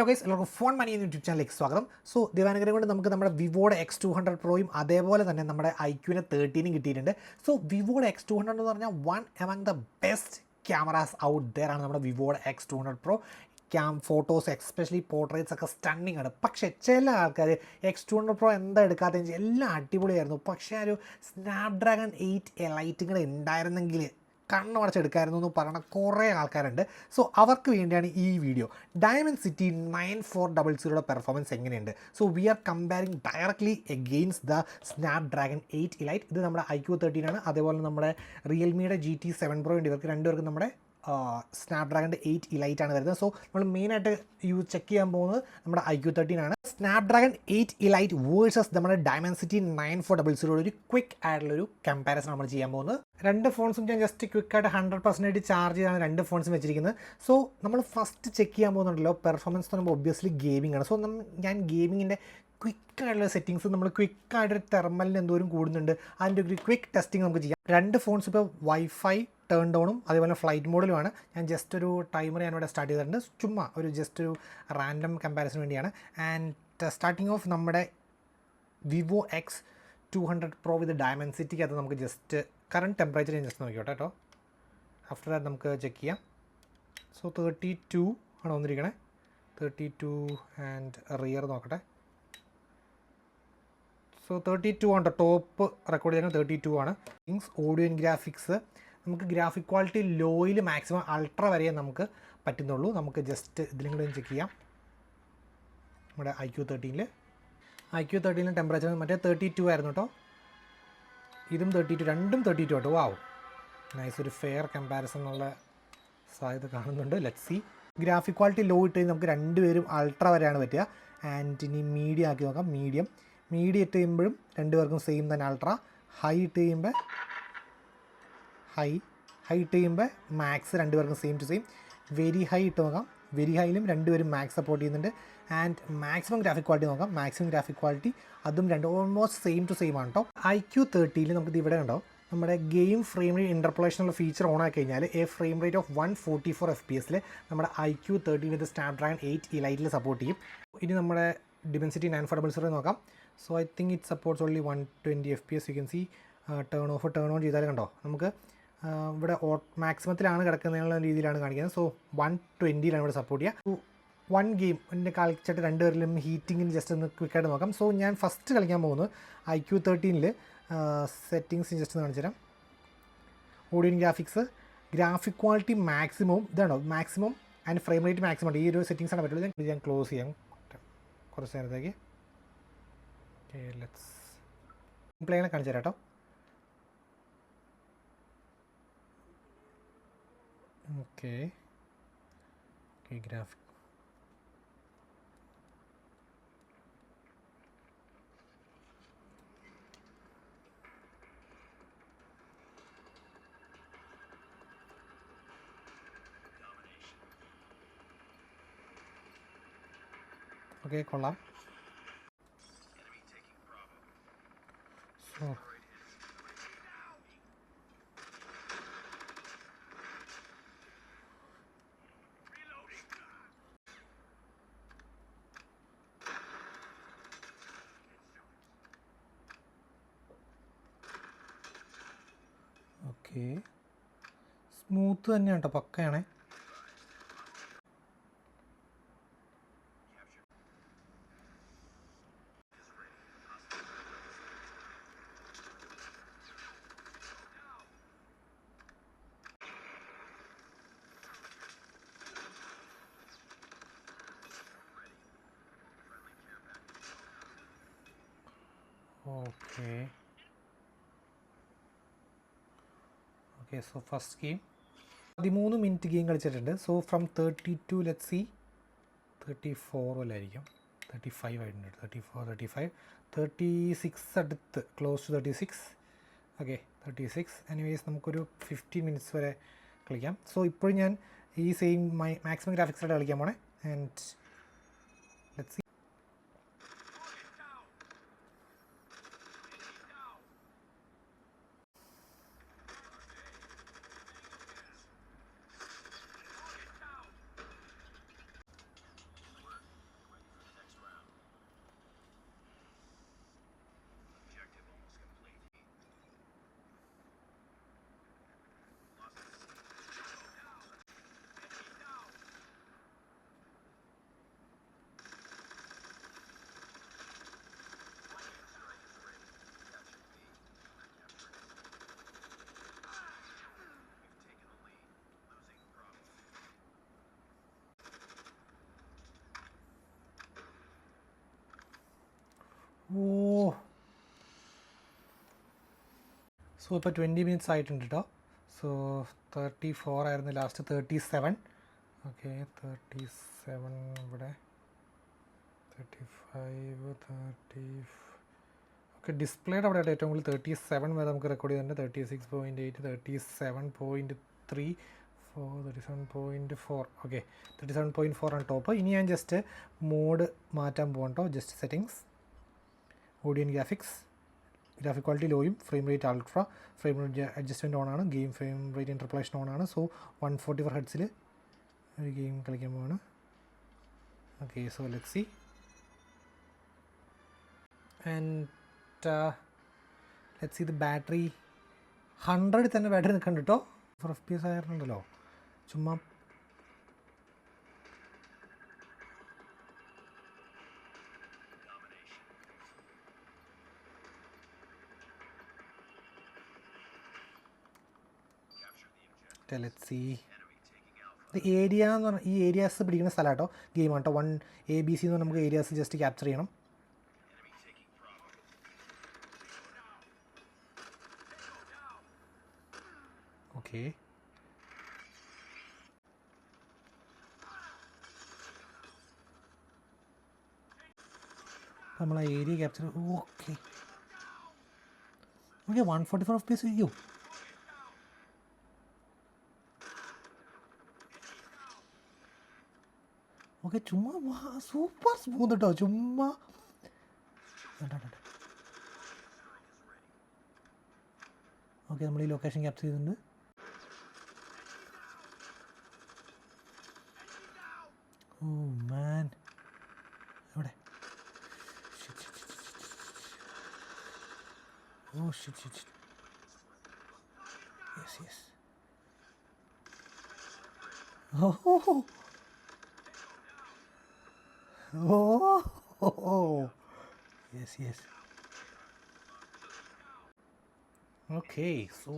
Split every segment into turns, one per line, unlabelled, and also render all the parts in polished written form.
Hello guys, എല്ലാവർക്കും phone മണി എന്ന YouTube ചാനലിലേക്ക് സ്വാഗതം. സോ ദിവാനഗരം കൊണ്ട് നമുക്ക് നമ്മുടെ വിവോയുടെ X200 പ്രോയും അതേപോലെ തന്നെ നമ്മുടെ ഐക്യുവിനെ 13 കിട്ടിയിട്ടുണ്ട്. സോ വിവോയുടെ X200 എന്ന് പറഞ്ഞാൽ one among the best cameras out there ആണ് നമ്മുടെ വിവോയുടെ X200 പ്രോ. ഫോട്ടോസ് എക്സ്പെഷ്യലി പോർട്രേറ്റ്സ് ഒക്കെ സ്റ്റണ്ണിങ് ആണ്. പക്ഷേ ചില ആൾക്കാർ X200 പ്രോ എന്താ എടുക്കാത്തതെന്ന് വെച്ചാൽ എല്ലാം അടിപൊളിയായിരുന്നു, പക്ഷേ ഒരു സ്നാപ്ഡ്രാഗൺ 8 എലൈറ്റും കൂടെ ഉണ്ടായിരുന്നെങ്കിൽ കണ്ണടച്ചെടുക്കായിരുന്നു എന്ന് പറയുന്ന കുറേ ആൾക്കാരുണ്ട്. സോ അവർക്ക് വേണ്ടിയാണ് ഈ വീഡിയോ. ഡയമൻസിറ്റി 9400 പെർഫോമൻസ് എങ്ങനെയുണ്ട്? So we are comparing directly against the Snapdragon 8 elite. ഇത് നമ്മുടെ iQOO 13 ആണ്. അതേപോലെ നമ്മുടെ റിയൽമിയുടെ GT7 Pro ഉണ്ട്. ഇവർക്ക് രണ്ടുപേർക്കും നമ്മുടെ സ്നാപ്ഡ്രാഗൺ 8 ഇലൈറ്റ് ആണ് വരുന്നത്. സോ നമ്മൾ മെയിനായിട്ട് ചെക്ക് ചെയ്യാൻ പോകുന്നത് നമ്മുടെ iQOO 13 ആണ്. സ്നാപ്ഡ്രാഗൺ 8 ഇലൈറ്റ് വേഴ്സസ് നമ്മുടെ ഡയമൻസിറ്റി 9400 ഒരു ക്വിക്ക് ആയിട്ടുള്ളൊരു കമ്പാരിസൺ നമ്മൾ ചെയ്യാൻ പോകുന്നത്. രണ്ട് ഫോൺസും ഞാൻ ജസ്റ്റ് ക്വിക്കായിട്ട് 100% ചാർജ് ചെയ്താണ് രണ്ട് ഫോൺസും വെച്ചിരിക്കുന്നത്. സോ നമ്മൾ ഫസ്റ്റ് ചെക്ക് ചെയ്യാൻ പോകുന്നുണ്ടല്ലോ പെർഫോമൻസ് എന്ന് പറയുമ്പോൾ ഒബ്വിയസ്ലി ഗെയിമിംഗ് ആണ്. സോ ഞാൻ ഗെയിമിങ്ങിൻ്റെ ക്വിക്കായിട്ടുള്ള സെറ്റിങ്സ് നമ്മൾ ക്വിക്കായിട്ടൊരു തെർമലിന് എന്തോരം കൂടുന്നുണ്ട് അതിൻ്റെ ഒരു ക്വിക്ക് ടെസ്റ്റിംഗ് നമുക്ക് ചെയ്യാം. രണ്ട് ഫോൺസ് ഇപ്പോൾ വൈഫൈ ടേൺ ഡൗണും അതേപോലെ ഫ്ലൈറ്റ് മോഡിലുമാണ്. ഞാൻ ജസ്റ്റ് ഒരു ടൈമർ ഞാനിവിടെ സ്റ്റാർട്ട് ചെയ്തിട്ടുണ്ട്, ചുമ്മാ ഒരു ജസ്റ്റ് ഒരു റാൻഡം കമ്പാരിസന് വേണ്ടിയാണ്. ആൻഡ് സ്റ്റാർട്ടിങ് ഓഫ് നമ്മുടെ വിവോ X200 പ്രോ വിത്ത് ഡയമൻസിറ്റിക്ക് അത് നമുക്ക് ജസ്റ്റ് കറണ്ട് ടെമ്പറേച്ചർ ഞാൻ ജസ്റ്റ് നോക്കിയോട്ടെ കേട്ടോ. ആഫ്റ്റർ ദാറ്റ് നമുക്ക് ചെക്ക് ചെയ്യാം. സോ 32 ആണ് വന്നിരിക്കണേ, 32 ആൻഡ് റിയർ നോക്കട്ടെ. സോ 32 ആണ് ടോപ്പ് റെക്കോർഡ് ചെയ്യുന്നത്, 32 ആണ്. ഓഡിയോ ആൻഡ് ഗ്രാഫിക്സ് നമുക്ക് ഗ്രാഫിക് ക്വാളിറ്റി ലോയിൽ മാക്സിമം അൾട്ര വരെ നമുക്ക് പറ്റുന്നുള്ളൂ. നമുക്ക് ജസ്റ്റ് ഇതിലും കൂടെ ചെക്ക് ചെയ്യാം. നമ്മുടെ iQOO 13 ടെമ്പറേച്ചർ മറ്റേ 32 ആയിരുന്നു കേട്ടോ, ഇതും 32, രണ്ടും 32 കേട്ടോ. വാവ്, നൈസ്, ഒരു ഫെയർ കമ്പാരിസൺ ഉള്ള സാധ്യത കാണുന്നുണ്ട്. Let's see. Graphic quality low ഇട്ട് നമുക്ക് രണ്ടുപേരും അൾട്ര വരെയാണ് പറ്റുക. ആൻഡ് ഇനി മീഡിയം ആക്കി നോക്കാം. മീഡിയം ഇട്ട് കഴിയുമ്പോഴും രണ്ടുപേർക്കും സെയിം തന്നെ അൾട്ര. ഹൈ ഇട്ട് കഴിയുമ്പോൾ മാക്സ് രണ്ടുപേർക്കും same to same. Very high ഇട്ട് നോക്കാം. വെരി ഹൈയിലും രണ്ടുപേരും മാക്സ് സപ്പോർട്ട് ചെയ്യുന്നുണ്ട്. ആൻഡ് മാക്സിമം ഗ്രാഫിക് ക്വാളിറ്റി നോക്കാം. മാക്സിമം ഗ്രാഫിക് ക്വാളിറ്റി അതും രണ്ടും ഓൾമോസ്റ്റ് സെയിം ടു സെയിം ആണ് കേട്ടോ. iQOO 13 നമുക്കിത് ഇവിടെ ഉണ്ടോ നമ്മുടെ ഗെയിം ഫ്രെയിം റേറ്റ് ഇൻ്റർപോളേഷനുള്ള ഫീച്ചർ ഓൺ ആക്കി കഴിഞ്ഞാൽ ഫ്രെയിം റേറ്റ് ഓഫ് 144 FPS നമ്മുടെ iQOO 13 വിത്ത് സ്നാപ്ഡ്രാഗൺ 8 ഇലൈറ്റിൽ സപ്പോർട്ട് ചെയ്യും. ഇനി നമ്മുടെ ഡിമെൻസിറ്റി 9400 നോക്കാം. So I think it supports only 120 FPS. You can see turn on ചെയ്താൽ കണ്ടോ നമുക്ക് ഇവിടെ മാക്സിമത്തിലാണ് കിടക്കുന്നതിനുള്ള രീതിയിലാണ് കാണിക്കുന്നത്. സോ 120 ഇവിടെ സപ്പോർട്ട് ചെയ്യുക. വൺ ഗെയിം എൻ്റെ കളിച്ചിട്ട് രണ്ടുപേരിലും ഹീറ്റിങ്ങിന് ജസ്റ്റ് ഒന്ന് ക്വിക്കായിട്ട് നോക്കാം. സോ ഞാൻ ഫസ്റ്റ് കളിക്കാൻ പോകുന്നത് iQOO 13 സെറ്റിങ്സ് ജസ്റ്റ് ഒന്ന് കാണിച്ചു തരാം. Audio graphics, graphic quality maximum ഇതാണോ, maximum and frame rate maximum ഈ ഒരു സെറ്റിങ്സാണ് പറ്റുള്ളൂ. ഞാൻ ക്ലോസ് ചെയ്യാം കുറച്ച് നേരത്തേക്ക്. ലെറ്റ്സ് പ്ലേനെ കാണിച്ചു തരാം കേട്ടോ. ഓക്കെ ഗ്രാഫിക് ഓക്കെ കൊള്ളാം. സോ ഓക്കെ സ്മൂത്ത് തന്നെയാണ് കേട്ടോ, പക്കയാണേ. Okay so first game 13 minute game കളിച്ചിട്ടുണ്ട്. സോ ഫ്രം 32 ലെറ്റ്സ് സി 34 വല്ലായിരിക്കും, 35 ആയിട്ടുണ്ട്. 34, 35, 36 അടുത്ത്, ക്ലോസ് ടു 36. ഓക്കെ 36. എനിവേസ് നമുക്കൊരു 15 മിനിറ്റ്സ് വരെ കളിക്കാം. സോ ഇപ്പോഴും ഞാൻ ഈ സെയിം മാക്സിമം ഗ്രാഫിക്സായിട്ട് കളിക്കാൻ പോണേ. And let's C. സോ ഇപ്പോൾ 20 മിനിറ്റ്സ് ആയിട്ടുണ്ട് കേട്ടോ. സോ 34 ആയിരുന്നു ലാസ്റ്റ്, 37. ഓക്കെ 37 ഇവിടെ 35 30. ഓക്കെ ഡിസ്പ്ലേയുടെ അവിടെ ആയിട്ട് ഏറ്റവും കൂടുതൽ 37 വരെ നമുക്ക് റെക്കോർഡ് ചെയ്തിട്ടുണ്ട്. 36.8 37.3 37.4. ഓക്കെ 37.4 ആണ് ടോപ്പ്. ഇനി ഞാൻ ജസ്റ്റ് മോഡ് മാറ്റാൻ പോകാം കേട്ടോ. Just settings, audio and graphics, graphic quality ലോയും, frame rate ultra, frame rate adjustment ഓണാണ്, ഗെയിം ഫ്രെയിം റേറ്റ് ഇൻ്റർപോളേഷൻ ഓണാണ്. സോ 144 ഹെർട്സിൽ ഒരു ഗെയിം കളിക്കാൻ പോവാണ്. Okay so let's see. And let's see the battery 100 തന്നെ ബാറ്ററി നിൽക്കുന്നുണ്ട് കേട്ടോ. ഫോർ FPS ആയിരുന്നുണ്ടല്ലോ ചുമ്മാ. ലെറ്റ്സ് സീ ഇത് ഏരിയ എന്ന് പറഞ്ഞാൽ ഈ ഏരിയാസ് പിടിക്കുന്ന സ്ഥലം കേട്ടോ, ഗെയിമാണ് കേട്ടോ. 1 ABC എന്ന് പറഞ്ഞാൽ നമുക്ക് ഏരിയാസ് ജസ്റ്റ് ക്യാപ്ചർ ചെയ്യണം. ഓക്കെ നമ്മൾ ആ area capture. Okay okay 144 FPS അയ്യോ. ഓക്കെ ചുമ്മാ സൂപ്പർ സ്മൂത്ത് കേട്ടോ, ചുമ്മാ. ഓക്കെ നമ്മൾ ഈ ലൊക്കേഷൻ ക്യാപ്ചർ ചെയ്തിട്ടുണ്ട്. ഓ മാൻ എവിടെ? Oh shit. Yes yes. Okay so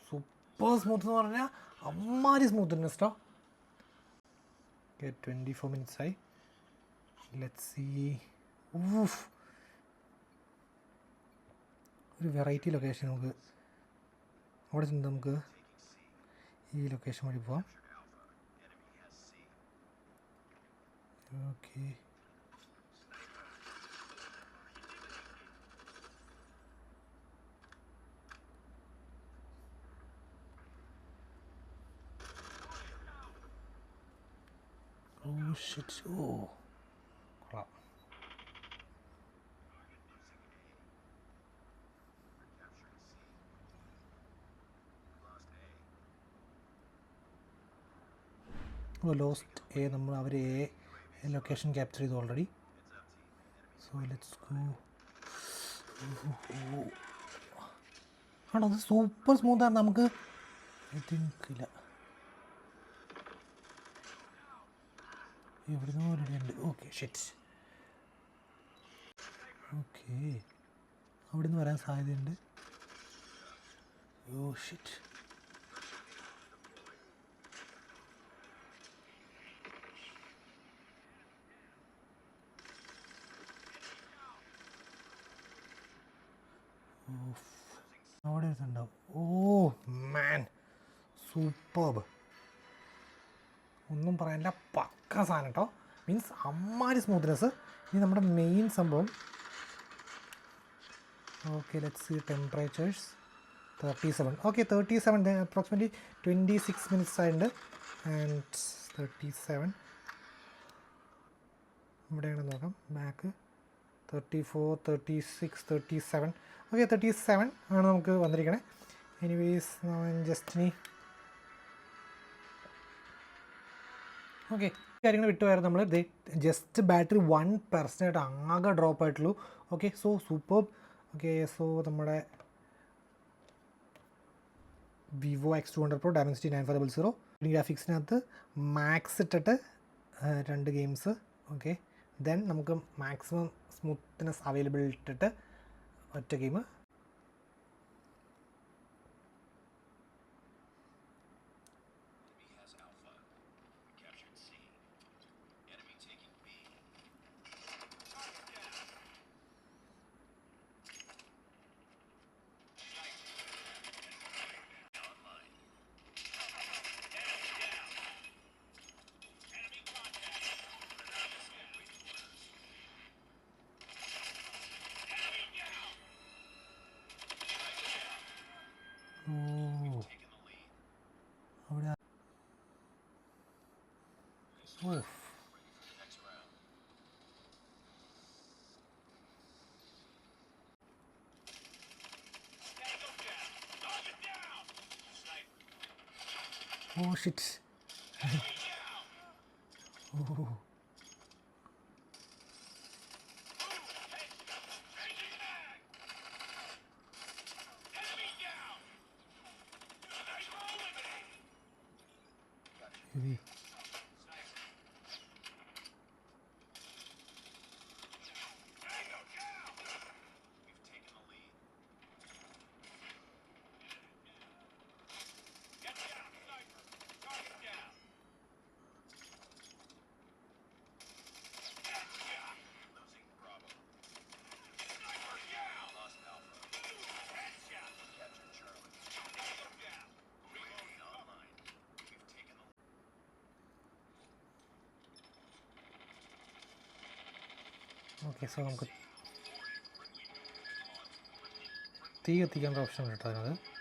super smooth എന്ന് പറഞ്ഞാൽ അമ്മാരി സ്മൂത്ത്നെസ് കേട്ടോ. ഓക്കെ 24 മിനിറ്റ്സ് ആയി. Let's see. ഒരു വെറൈറ്റി ലൊക്കേഷൻ നമുക്ക് അവിടെ ചെന്ന് നമുക്ക് ഈ ലൊക്കേഷൻ വഴി പോവാം. ഓക്കെ ഓ ഷിറ്റ്. ഓ കൊള്ളാം. Oh lost a. നമ്മൾ അവർ എ ലൊക്കേഷൻ ക്യാപ്ചർ ചെയ്തു ഓൾറെഡി. So let's go. ആണോ അത് സൂപ്പർ സ്മൂത്താണ്. നമുക്ക് ഐ തിങ്ക് ഇല്ല എവിടുന്നോ റെഡി ഉണ്ട്. Okay shit. ഓക്കെ അവിടുന്ന് വരാൻ സാധ്യതയുണ്ട്. Oh shit. അവിടെ ഒരുത്തുണ്ടാവും. ഓ മാൻ സൂപ്പർബ്. ഒന്നും പറയാനില്ല, പക്ക സാധനം കേട്ടോ. മീൻസ് അമ്മാരി സ്മൂത്ത്നെസ്. ഇനി നമ്മുടെ മെയിൻ സംഭവം. Okay let's see temperatures 37. Okay 37 approximately 26 minutes ആയിട്ടുണ്ട്. ആൻഡ് 37 ഇവിടെയാണ് നോക്കാം. ബാക്ക് 34 36 37. ഓക്കെ 37 ആണ് നമുക്ക് വന്നിരിക്കണേ. എനിവേസ് ജസ്റ്റ് ഇനി ഓക്കെ കാര്യങ്ങൾ വിട്ടുപോയായിരുന്നു. നമ്മൾ ജസ്റ്റ് ബാറ്ററി 1% ആകെ ഡ്രോപ്പ് ആയിട്ടുള്ളൂ. Okay so super. Okay so നമ്മുടെ വിവോ X200 Pro Dimensity 9400 ഗ്രാഫിക്സിനകത്ത് മാക്സ് ഇട്ടിട്ട് 2 ഗെയിംസ്. ഓക്കെ ദെൻ നമുക്ക് മാക്സിമം സ്മൂത്ത്നെസ് അവൈലബിൾ ഇട്ടിട്ട് ഒറ്റ ഗെയിം. Oof. Oh shit. Oh. Heavy. Okay so നമുക്ക് തീ കത്തിക്കേണ്ട ഓപ്ഷൻ കേട്ടോ അതിനകത്ത്.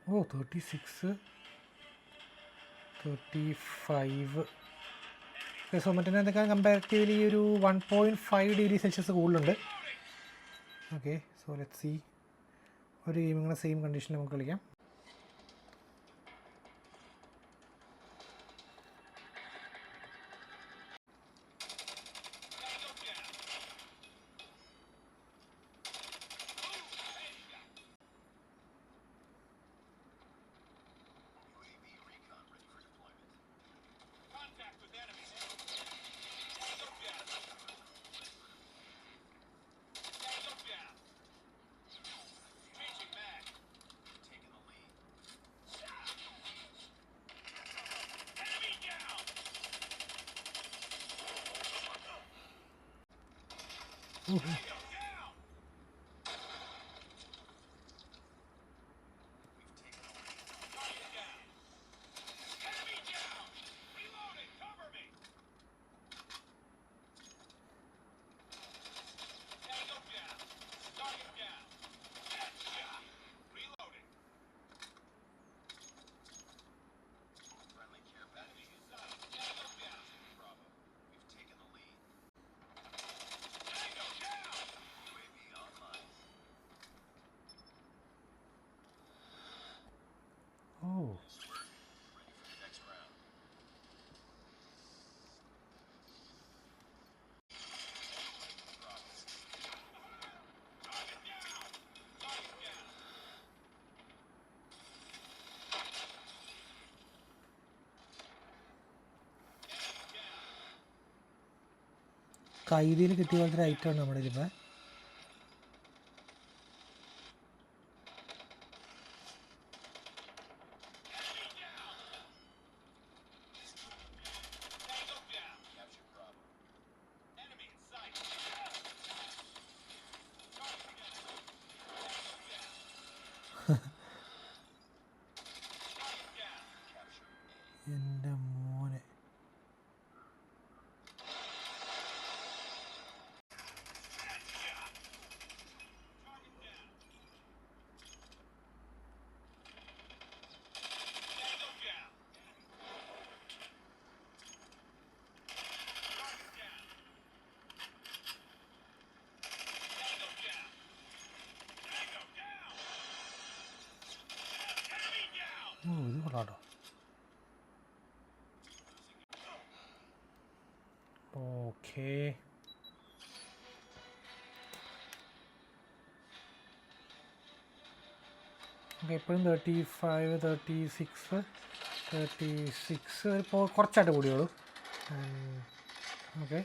ഓ 36 35. സോ മറ്റേതിനൊക്കെ കമ്പാരിറ്റീവ്ലി ഒരു 1.5 ഡിഗ്രി സെൽഷ്യസ് കൂടുതലുണ്ട്. Okay so let's see. ഒരു ഗെയിം ഇങ്ങനെ സെയിം കണ്ടീഷനിൽ നമുക്ക് കളിക്കാം. Oh. കൈതിയിൽ കിട്ടിയ പോലത്തെ ഐറ്റമാണ് നമ്മുടെ ഇതിപ്പോൾ. എൻ്റെ മോനെ. ഓ ഇത് കൊള്ളാട്ടോ. ഓക്കേ എപ്പോഴും 35 36 ഇപ്പോൾ കുറച്ചായിട്ട് കൂടിയോളൂ. ഓക്കെ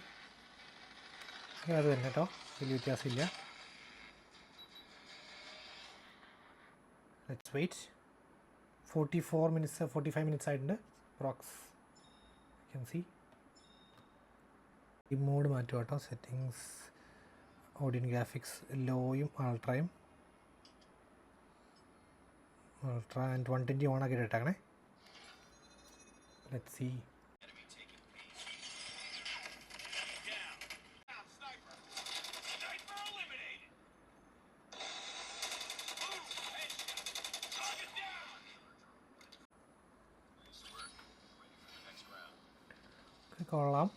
അത് തന്നെ കേട്ടോ, വലിയ വ്യത്യാസമില്ല. Let's wait. 44 minutes 45 minutes ആയിട്ടുണ്ട് പ്രോക്സ്. You can see. ഈ മോഡ് മാറ്റുക കേട്ടോ, സെറ്റിങ്സ് ഓഡിയൻ ഗ്രാഫിക്സ് ലോയും അൾട്രയും അൾട്ര ആൻഡ് 120 ഓൺ ആക്കിയിട്ട് ഇട്ടേക്കണേ. Let's see. കൊള്ളാം.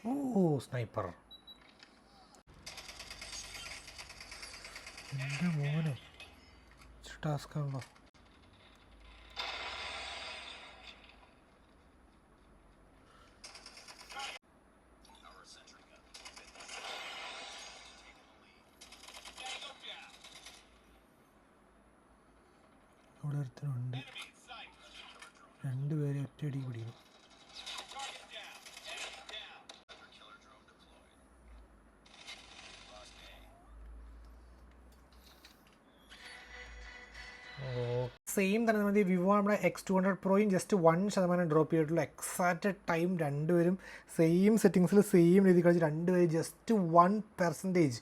ഓ സ്നൈപ്പർ, എൻ്റെ മോനെ ടാസ്ക് ആണല്ലോ. അവിടെ ഒരുത്തനുണ്ട്, രണ്ടുപേരെ ഒറ്റയടി പിടിക്കുന്നു. സെയിം തന്നെ നമ്മുടെ വിവോ നമ്മുടെ X200 പ്രോയും ജസ്റ്റ് 1% ഡ്രോപ്പ് ചെയ്തിട്ടുള്ള എക്സാക്റ്റ് ടൈം രണ്ടുപേരും സെയിം സെറ്റിങ്സിൽ സെയിം രീതി കളിച്ച് രണ്ടുപേരും ജസ്റ്റ് 1%.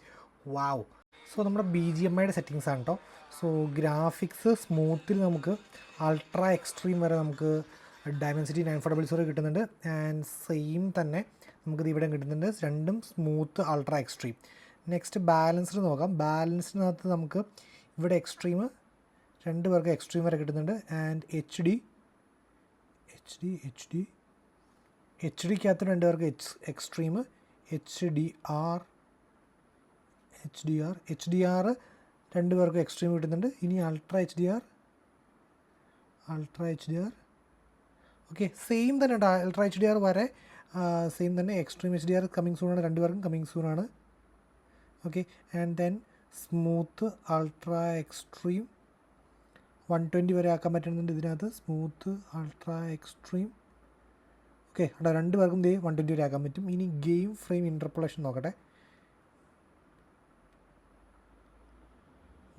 വാവ്. സോ നമ്മുടെ BGMIയുടെ സെറ്റിങ്സ് ആണ് കേട്ടോ. സോ ഗ്രാഫിക്സ് സ്മൂത്തിൽ നമുക്ക് അൾട്രാ എക്സ്ട്രീം വരെ നമുക്ക് ഡയമൻസിറ്റി 9400 കിട്ടുന്നുണ്ട്. ആൻഡ് സെയിം തന്നെ നമുക്കിത് ഇവിടെ കിട്ടുന്നുണ്ട്, രണ്ടും smooth ultra extreme. Next balanced നോക്കാം. ബാലൻസിനകത്ത് നമുക്ക് ഇവിടെ എക്സ്ട്രീം രണ്ട് പേർക്ക് എക്സ്ട്രീം വരെ കിട്ടുന്നുണ്ട്. ആൻഡ് എച്ച് ഡിക്കകത്ത് രണ്ട് പേർക്ക് എക്സ്ട്രീം, എച്ച് ഡി ആർ രണ്ട് പേർക്ക് എക്സ്ട്രീം കിട്ടുന്നുണ്ട്. ഇനി ultra H D R okay same തന്നെ കേട്ടോ. അൾട്രാ എച്ച് ഡി ആർ വരെ സെയിം തന്നെ. Extreme H D R coming സൂണാണ്, രണ്ടുപേർക്കും കമ്മിങ് സൂണാണ്. Okay and then smooth ultra extreme 120 വരെ ആക്കാൻ പറ്റുന്നുണ്ട് ഇതിനകത്ത്. സ്മൂത്ത് അൾട്രാ എക്സ്ട്രീം ഓക്കെ അവിടെ രണ്ട് പേർക്കും 120 വരെ ആക്കാൻ പറ്റും. ഇനി ഗെയിം ഫ്രെയിം ഇൻ്റർപോളേഷൻ നോക്കട്ടെ.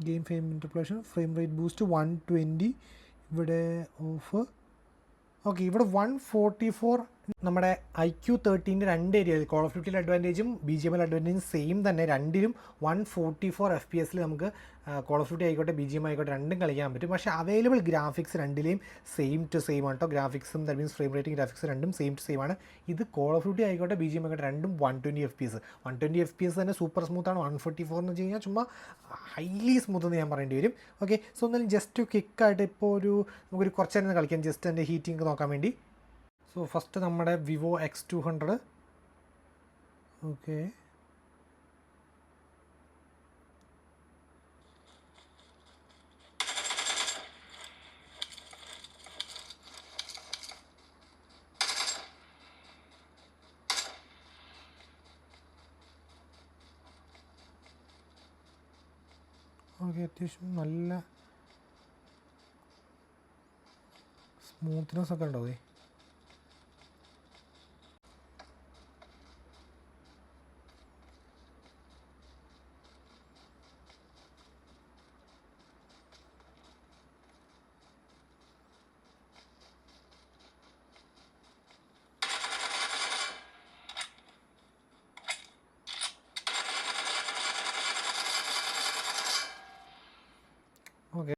Game frame interpolation, frame rate boost 120 ഇവിടെ ഓഫ്. ഓക്കെ ഇവിടെ 144. നമ്മുടെ IQ13 രണ്ട് ഏരിയയിൽ കോൾ ഓഫ് ഡ്യൂട്ടിയിൽ അഡ്വാൻറ്റേജും BGMI അഡ്വാൻറ്റേജും സെയിം തന്നെ. രണ്ടിലും 144 FPS നമുക്ക് കോൾ ഓഫ് ഡ്യൂട്ടി ആയിക്കോട്ടെ BGMI ആയിക്കോട്ടെ രണ്ടും കളിക്കാൻ പറ്റും. പക്ഷേ അവൈലബിൾ ഗ്രാഫിക്സ് രണ്ടിലെയും സെയിം ടു സെയിം ആണ് കേട്ടോ. ഗ്രാഫിക്സും that means frame rating graphics രണ്ടും സെയിം ടു സെയിം ആണ്. ഇത് കോൾ ഓഫ് ഡ്യൂട്ടി ആയിക്കോട്ടെ BGMI ആയിക്കോട്ടെ രണ്ടും 120 FPS തന്നെ സൂപ്പർ സ്മൂത്താണ്. 144 എന്ന് വെച്ച് കഴിഞ്ഞാൽ ചുമ്മാ ഹൈലി സ്മൂത്ത് എന്ന് ഞാൻ പറയേണ്ടി വരും. ഓക്കെ സോ എന്നാലും ജസ്റ്റ് കിക്കായിട്ട് ഇപ്പോൾ നമുക്കൊരു കുറച്ച് നേരം കളിക്കാം, ജസ്റ്റ് എൻ്റെ ഹീറ്റിംഗ് നോക്കാൻ വേണ്ടി. സോ ഫസ്റ്റ് നമ്മുടെ വിവോ X200. ഓക്കെ അത്യാവശ്യം നല്ല സ്മൂത്ത്നെസ് ഒക്കെ ഉണ്ടാവേ. ഓക്കെ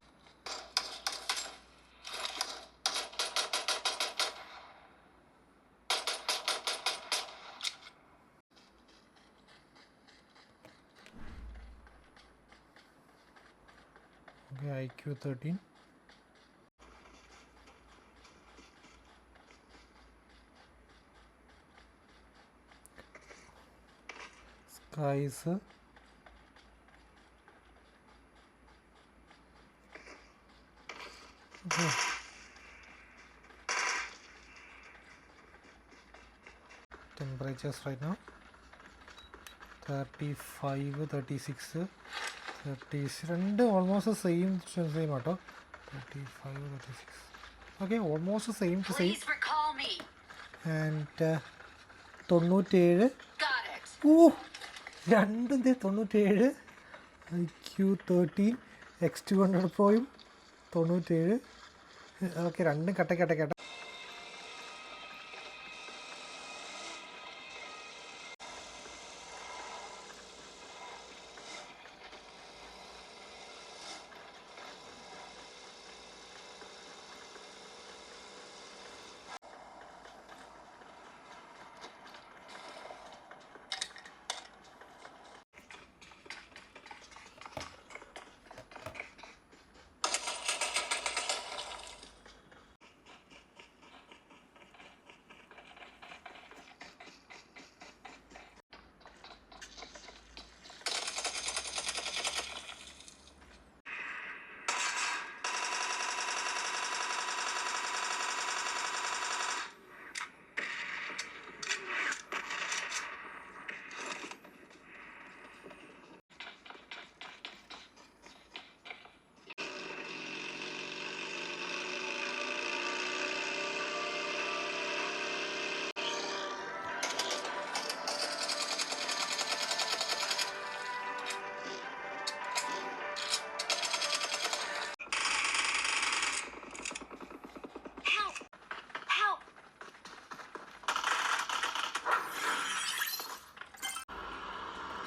IQ13 സ്കൈസ് temperatures right now 35 36 രണ്ട് ഓൾമോസ്റ്റ് സെയിം ആട്ടോ. 35 36 okay almost same to same. And 97. ഓ, രണ്ടും 97. iQ13 X200 Proയും 97. ഓക്കെ, രണ്ടും കട്ട.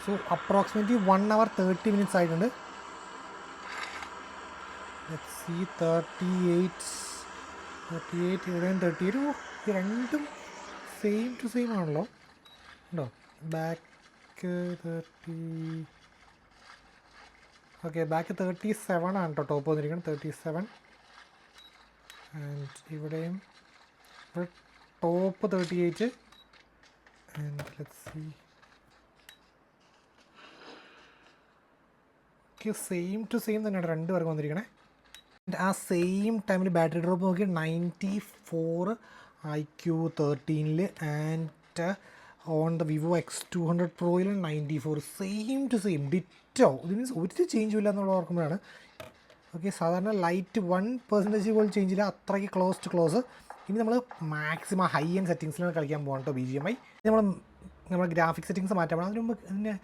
സോ അപ്രോക്സിമേറ്റ്ലി 1 hour 30 minutes ആയിട്ടുണ്ട്. ലെറ്റ്സ് സീ 38 ഇവിടെയും 38. ഈ രണ്ടും സെയിം ടു സെയിം ആണല്ലോ. ഉണ്ടോ? ബാക്ക് 30. ഓക്കെ, ബാക്ക് 37 ആണ് കേട്ടോ ടോപ്പ് വന്നിരിക്കുന്നത്. 37. ആൻഡ് ഇവിടെയും top 38. And let's see. Same to same തന്നെയാണ് രണ്ട് പേർക്ക് വന്നിരിക്കണേ. ആ സെയിം ടൈമിൽ ബാറ്ററി ഡ്രോപ്പ് നോക്കി 94 iQ13 and on the Vivo X200 Proയിൽ 94. Same to same ditto. ഇത് മീൻസ് ഒരു ചേഞ്ചും ഇല്ല എന്നുള്ള ഓർക്കുമ്പോഴാണ്. ഓക്കെ, സാധാരണ ലൈറ്റ് 1% പോലും ചേഞ്ച് ഇല്ല, അത്രയ്ക്ക് ക്ലോസ്. ഇനി നമ്മൾ മാക്സിമം ഹൈ എൻഡ് സെറ്റിങ്സിലാണ് കളിക്കാൻ പോകണം കേട്ടോ BGMI. നമ്മൾ ഗ്രാഫിക് സെറ്റിങ്സ് മാറ്റാൻ പോകണം. അതിന് മുമ്പ് പിന്നെ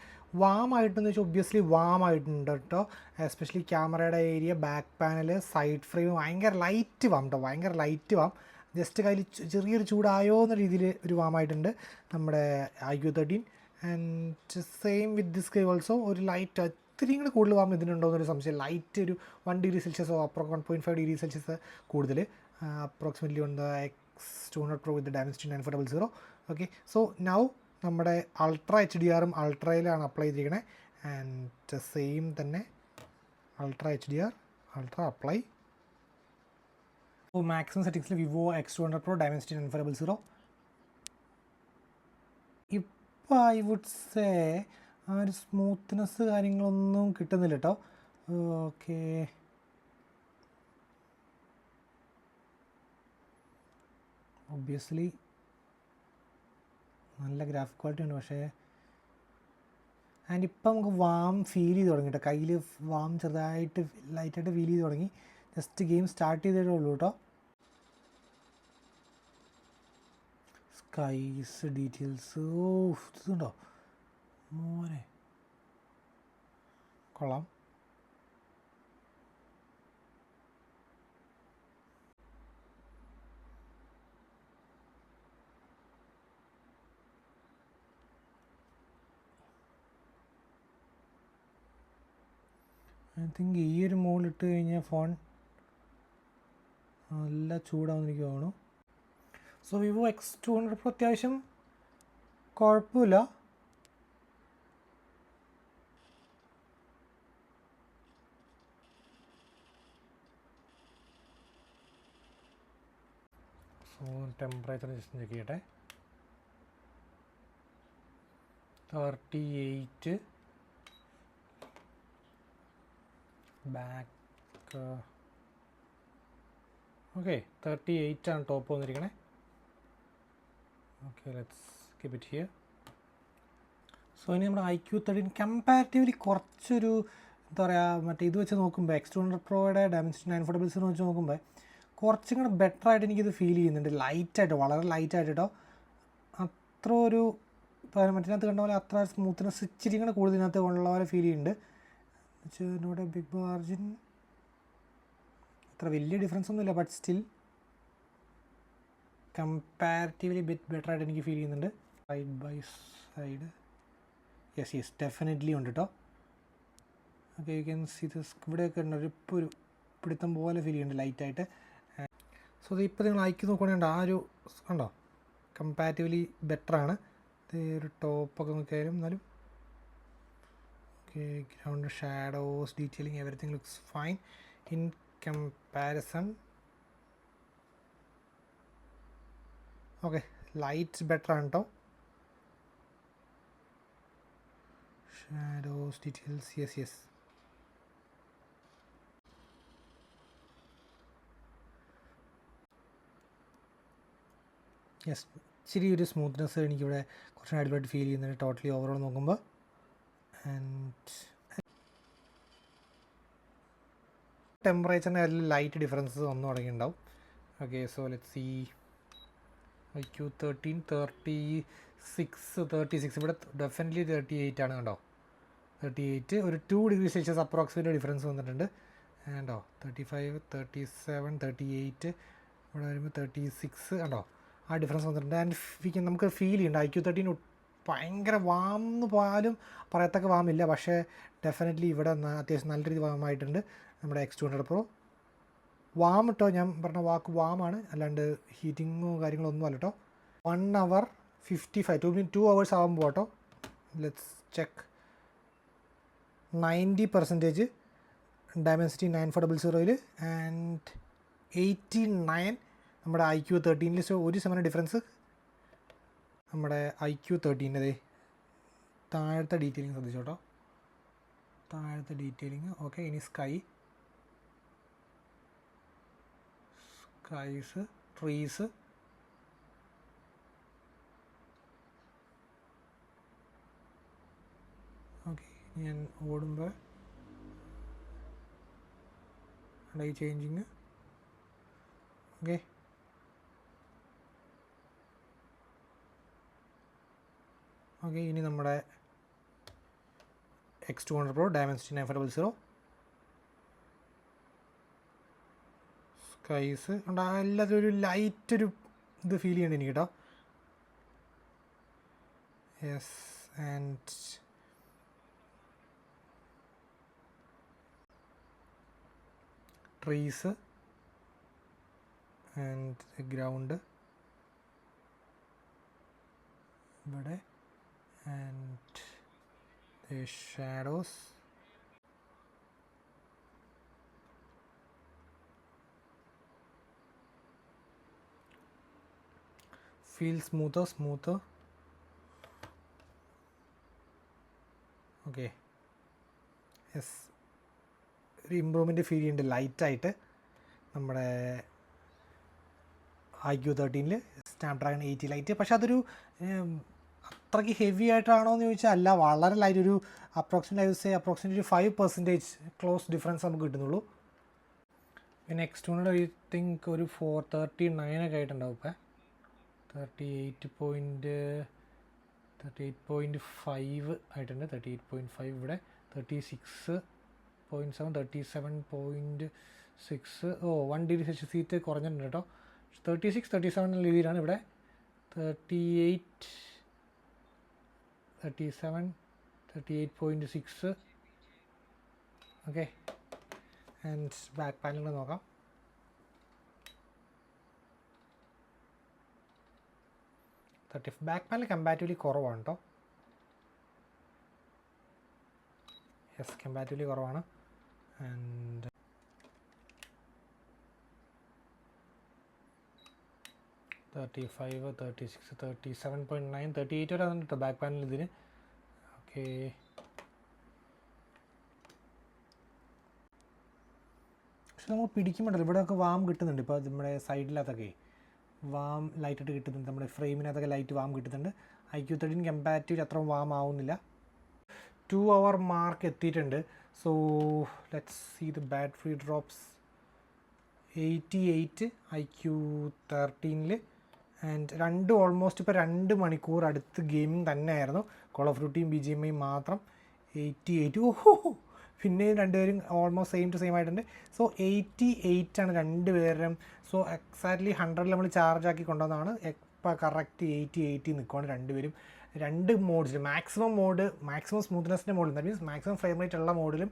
വാമായിട്ടെന്ന് വെച്ചാൽ ഒബ്വിയസ്ലി വാമായിട്ടുണ്ട് കേട്ടോ. എസ്പെഷ്യലി ക്യാമറയുടെ area, back panel, side frame ഭയങ്കര ലൈറ്റ് വാം കേട്ടോ, ഭയങ്കര ലൈറ്റ് വാം. ജസ്റ്റ് കയ്യിൽ ചെറിയൊരു ചൂടായോ എന്ന രീതിയിൽ ഒരു വാമായിട്ടുണ്ട് നമ്മുടെ iQ13. And same with this കൈ ഓൾസോ ഒരു ലൈറ്റ് ഇത്തിരി കൂടെ കൂടുതൽ വാം ഇതിനുണ്ടോ എന്നൊരു സംശയം. ലൈറ്റ് ഒരു 1°C 1.5 °C കൂടുതൽ approximately on the X200 Pro with Dimensity 9400. Okay, so now നമ്മുടെ അൾട്രാ HDRും അൾട്രയിലാണ് അപ്ലൈ ചെയ്തിരിക്കണേ. ആൻഡ് സെയിം തന്നെ അൾട്രാ HDR, അൾട്രാ അപ്ലൈ. അപ്പോൾ മാക്സിമം സെറ്റിങ്സിൽ വിവോ X200 Pro Dimensity 9400. ഇപ്പോൾ ഐ വുഡ് സേ ആ ഒരു സ്മൂത്ത്നെസ് കാര്യങ്ങളൊന്നും കിട്ടുന്നില്ല കേട്ടോ. ഓക്കെ, ഒബ്വിയസ്ലി നല്ല ഗ്രാഫിക് ക്വാളിറ്റി ഉണ്ട്, പക്ഷേ ആൻഡ് ഇപ്പം നമുക്ക് വാം ഫീൽ ചെയ്ത് തുടങ്ങി കേട്ടോ. കയ്യിൽ വാം ചെറുതായിട്ട് ലൈറ്റായിട്ട് ഫീൽ ചെയ്ത് തുടങ്ങി. ജസ്റ്റ് ഗെയിം സ്റ്റാർട്ട് ചെയ്തിട്ടേ ഉള്ളൂ കേട്ടോ. സ്കൈസ് ഡീറ്റെയിൽസ് ഇതുണ്ടോ മോനെ, കൊള്ളാം. ഐ തിങ്ക് ഈ ഒരു മോളിട്ട് കഴിഞ്ഞാൽ ഫോൺ നല്ല ചൂടാവുന്ന എനിക്ക് തോന്നുന്നു. സോ വിവോ X200 Pro അത്യാവശ്യം കുഴപ്പമില്ല. സോ ടെമ്പറേച്ചർ ജസ്റ്റ് ചെക്ക് ചെയ്യട്ടെ. 38. ബാക്ക് ഓക്കെ 38 ആണ് ടോപ്പ് വന്നിരിക്കണേ. Okay, let's keep it here. So ഇനി നമ്മുടെ iQ13 കമ്പാരിറ്റീവ്ലി കുറച്ചൊരു എന്താ പറയുക, മറ്റേ ഇത് വെച്ച് നോക്കുമ്പോൾ X200 Proയുടെ Dimensity 9400 വെച്ച് നോക്കുമ്പോൾ കുറച്ചും കൂടെ ബെറ്റർ ആയിട്ട് എനിക്കിത് ഫീൽ ചെയ്യുന്നുണ്ട്. ലൈറ്റായിട്ട്, വളരെ ലൈറ്റായിട്ട് കേട്ടോ. അത്ര ഒരു ഇപ്പോൾ മറ്റിനകത്ത് കണ്ട പോലെ അത്ര സ്മൂത്ത്നെസ് ഇച്ചിരി കൂടെ കൂടുതൽ ഇതിനകത്ത് ഉള്ള പോലെ ഫീൽ ചെയ്യുന്നുണ്ട്. നോട്ട് എ ബിഗ് മാർജിൻ, അത്ര വലിയ ഡിഫറൻസ് ഒന്നുമില്ല, ബട്ട് സ്റ്റിൽ കമ്പാരിറ്റീവ്ലി ബെറ്റർ ആയിട്ട് എനിക്ക് ഫീൽ ചെയ്യുന്നുണ്ട്. Side by side yes definitely ഉണ്ട് കേട്ടോ. Okay, you can see this. ഇവിടെയൊക്കെ ഉണ്ട് ഇപ്പോൾ ഒരു പിടുത്തം പോലെ ഫീൽ ചെയ്യുന്നുണ്ട് ലൈറ്റായിട്ട്. സോ ഇത് ഇപ്പോൾ നിങ്ങൾ അയക്കി നോക്കുകയാണെങ്കിൽ ആ ഒരു കണ്ടോ കമ്പാരിറ്റീവ്ലി ബെറ്ററാണ്. ഇത് ഒരു ടോപ്പൊക്കെ നോക്കിയാലും എന്നാലും okay. Ground shadows detailing everything looks fine in comparison. Okay, lights ബെറ്ററാണ് കേട്ടോ. ഷാഡോസ് ഡീറ്റെയിൽസ് യെസ് ഇച്ചിരി ഒരു സ്മൂത്ത്നെസ് എനിക്കിവിടെ കുറച്ച് അടിപൊളിയായിട്ട് ഫീൽ ചെയ്യുന്നുണ്ട് ടോട്ടലി ഓവറോൾ നോക്കുമ്പോൾ. ആൻഡ് ടെമ്പറേച്ചറിന് അതിൽ ലൈറ്റ് ഡിഫറൻസസ് വന്നു തുടങ്ങിയിട്ടുണ്ടാവും. Okay, so let's see IQ13 36 ഇവിടെ ഡെഫിനറ്റ്ലി 38 ആണ് കണ്ടോ. 38 ഒരു 2 ഡിഗ്രി സെൽഷ്യസ് അപ്രോക്സിമേറ്റ് ഡിഫറൻസ് വന്നിട്ടുണ്ട്. കണ്ടോ 35 37 38 ഇവിടെ വരുമ്പോൾ 36 കണ്ടോ ആ ഡിഫറൻസ് വന്നിട്ടുണ്ട്. ആൻഡ് നമുക്ക് ഫീൽ ചെയ്യുന്നുണ്ട് IQ13 ഭയങ്കര വാം എന്ന് പോയാലും പറയത്തക്ക വാമില്ല, പക്ഷേ ഡെഫിനറ്റ്ലി ഇവിടെ അത്യാവശ്യം നല്ല രീതിയിൽ വാമായിട്ടുണ്ട് നമ്മുടെ X200 Pro. വാം കേട്ടോ, ഞാൻ പറഞ്ഞ വാക്ക് വാമാണ്, അല്ലാണ്ട് ഹീറ്റിങ്ങോ കാര്യങ്ങളോ ഒന്നും അല്ല കേട്ടോ. 1 hour 55 2 hours ആകുമ്പോൾ കേട്ടോ. Let's check. 90% ഡയമൻസിറ്റി 9400 ആൻഡ് 89 നമ്മുടെ IQ13. സോ ഒരു ശതമാനം ഡിഫറൻസ് നമ്മുടെ IQ13 താഴത്തെ ഡീറ്റെയിലിംഗ് ശ്രദ്ധിച്ചു കേട്ടോ, താഴത്തെ ഡീറ്റെയിലിംഗ്. ഓക്കെ, ഇനി സ്കൈസ് ട്രീസ് ഓക്കെ. ഞാൻ ഓടുമ്പോൾ ലൈ ചേഞ്ചിങ് ഓക്കെ. ഓക്കെ, ഇനി നമ്മുടെ X200 Pro ഡയമൻസിറ്റി 9400 സ്കൈസ് ഉണ്ട്. എല്ലാത്തിലും ഒരു ലൈറ്റ് ഒരു ഇത് ഫീൽ ചെയ്യണ്ട എനിക്ക് കേട്ടോ. Yes, and trees and ground ഇവിടെ and the shadows feel smoother okay. yes, ഒരു ഇമ്പ്രൂവ്മെൻറ്റ് ഫീൽ ചെയ്യുന്നുണ്ട് ലൈറ്റായിട്ട് നമ്മുടെ IQ13 സ്നാപ്ഡ്രാഗൺ 80 ലൈറ്റ്. പക്ഷെ അതൊരു അത്രയ്ക്ക് ഹെവി ആയിട്ടാണോ എന്ന് ചോദിച്ചാൽ അല്ല, വളരെ ലൈറ്റ്. ഒരു അപ്രോക്സിമേറ്റ്ലി 5% ക്ലോസ് ഡിഫറൻസ് നമുക്ക് കിട്ടുന്നുള്ളൂ. പിന്നെ X200 ഐ തിങ്ക് ഒരു 439 ഒക്കെ ആയിട്ടുണ്ടാവും ഇപ്പം. 38.5 ആയിട്ടുണ്ട്. 38.5 ഇവിടെ 36.7 37.6 1 ഡിഗ്രി സെൽഷ്യസ് ഹീറ്റ് കുറഞ്ഞിട്ടുണ്ട് കേട്ടോ. 36-37 രീതിയിലാണ് ഇവിടെ. 38.6 ഓക്കെ. ആൻഡ് ബാക്ക് പാനൽ നോക്കാം. ബാക്ക് പാനൽ കമ്പാരിറ്റീവ്ലി കുറവാണ് കേട്ടോ. യെസ്, കമ്പാരിറ്റീവ്ലി കുറവാണ്. ആൻഡ് 35 36 37.9 38 വരെ വന്നിട്ട് ബാക്ക് പാനൽ ഇതിന്. ഓക്കെ, പക്ഷെ നമ്മൾ പിടിക്കുമ്പോഴല്ലോ ഇവിടെയൊക്കെ വാം കിട്ടുന്നുണ്ട്. ഇപ്പോൾ നമ്മുടെ സൈഡിലകത്തൊക്കെ വാം ലൈറ്റായിട്ട് കിട്ടുന്നുണ്ട്. നമ്മുടെ ഫ്രെയിമിനകത്തൊക്കെ ലൈറ്റ് വാം കിട്ടുന്നുണ്ട്. IQ13 കമ്പാരിറ്റീവ്ലി അത്ര വാം ആവുന്നില്ല. 2 hour മാർക്ക് എത്തിയിട്ടുണ്ട്. So let's see the battery drops. 88 IQ13 and രണ്ടും ഓൾമോസ്റ്റ് ഇപ്പോൾ 2 മണിക്കൂർ അടുത്ത് ഗെയിമിംഗ് തന്നെയായിരുന്നു. കോൾ ഓഫ് ഡ്യൂട്ടിയും BGMI മാത്രം 88. ഓഹോ, പിന്നെയും രണ്ടുപേരും ഓൾമോസ്റ്റ് സെയിം ടു സെയിം ആയിട്ടുണ്ട്. സോ 88 ആണ് രണ്ടുപേരും. സോ എക്സാക്ട്ലി 100 നമ്മൾ ചാർജ് ആക്കി കൊണ്ടുവന്നതാണ്. ഇപ്പോൾ കറക്റ്റ് 80 നിൽക്കുകയാണ് രണ്ടുപേരും. രണ്ട് മോഡ്സിൽ മാക്സിമം സ്മൂത്ത്നെസ്സിൻ്റെ മോഡിലും, that means maximum frame rate ഉള്ള മോഡിലും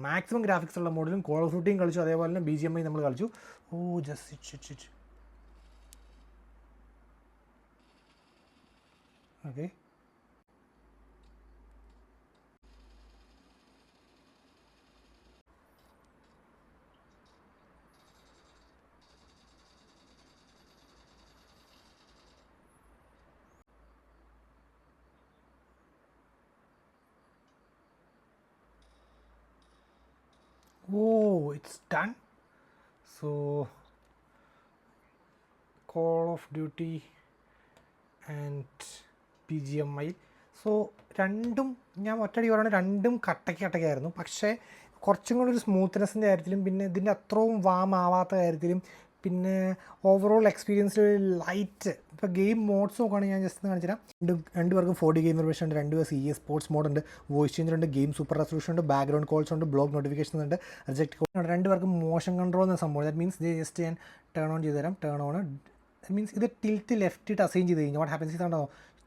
മാക്സിമം ഗ്രാഫിക്സ് ഉള്ള മോഡിലും കോൾ ഓഫ് ഡ്യൂട്ടിയും കളിച്ചു, അതേപോലെ തന്നെ BGMI നമ്മൾ കളിച്ചു. Oh just okay. Oh, it's done. So Call of Duty and BGMI. So രണ്ടും ഞാൻ ഒറ്റടി പറയുകയാണ്, രണ്ടും കട്ടയ്ക്കായിരുന്നു. പക്ഷേ കുറച്ചും കൂടി ഒരു സ്മൂത്ത്നെസ്സിൻ്റെ കാര്യത്തിലും പിന്നെ ഇതിൻ്റെ അത്രയും വാം ആവാത്ത കാര്യത്തിലും പിന്നെ ഓവറോൾ എക്സ്പീരിയൻസ് ലൈറ്റ്. ഇപ്പോൾ ഗെയിം മോഡ്സ് നോക്കുകയാണെങ്കിൽ ഞാൻ ജസ്റ്റ് കാണിച്ചു തരാം. രണ്ടുപേർക്കും 4D ഗെയിം വെർഷൻ ഉണ്ട്, രണ്ടുപേർ CS സ്പോർട്സ് മോഡ് ഉണ്ട്, വോയിസ് ചേഞ്ചർ ഉണ്ട്, ഗെയിം സൂപ്പർ റെസൊല്യൂഷൻ ഉണ്ട്, ബാക്ക്ഗ്രൗണ്ട് കോൾസ് ഉണ്ട്, ബ്ലോക്ക് നോട്ടിഫിക്കേഷൻ ഉണ്ട്, റിജക്ട് കോൾ ഉണ്ട്. രണ്ടുപേർക്കും മോഷൻ കൺട്രോൾ എന്ന സംഭവം. ദാറ്റ് മീൻസ് ഇത് ജസ്റ്റ് ഞാൻ ടേൺ ഓൺ ചെയ്ത് തരാം. ടേൺ ഓൺ മീൻസ് ഇത് ടിൽറ്റ് ലെഫ്റ്റ് ഇട്ട് അസൈൻ ചെയ്ത് കഴിഞ്ഞാൽ വാട്ട് ഹാപ്പൻസ് ഇതാണോ,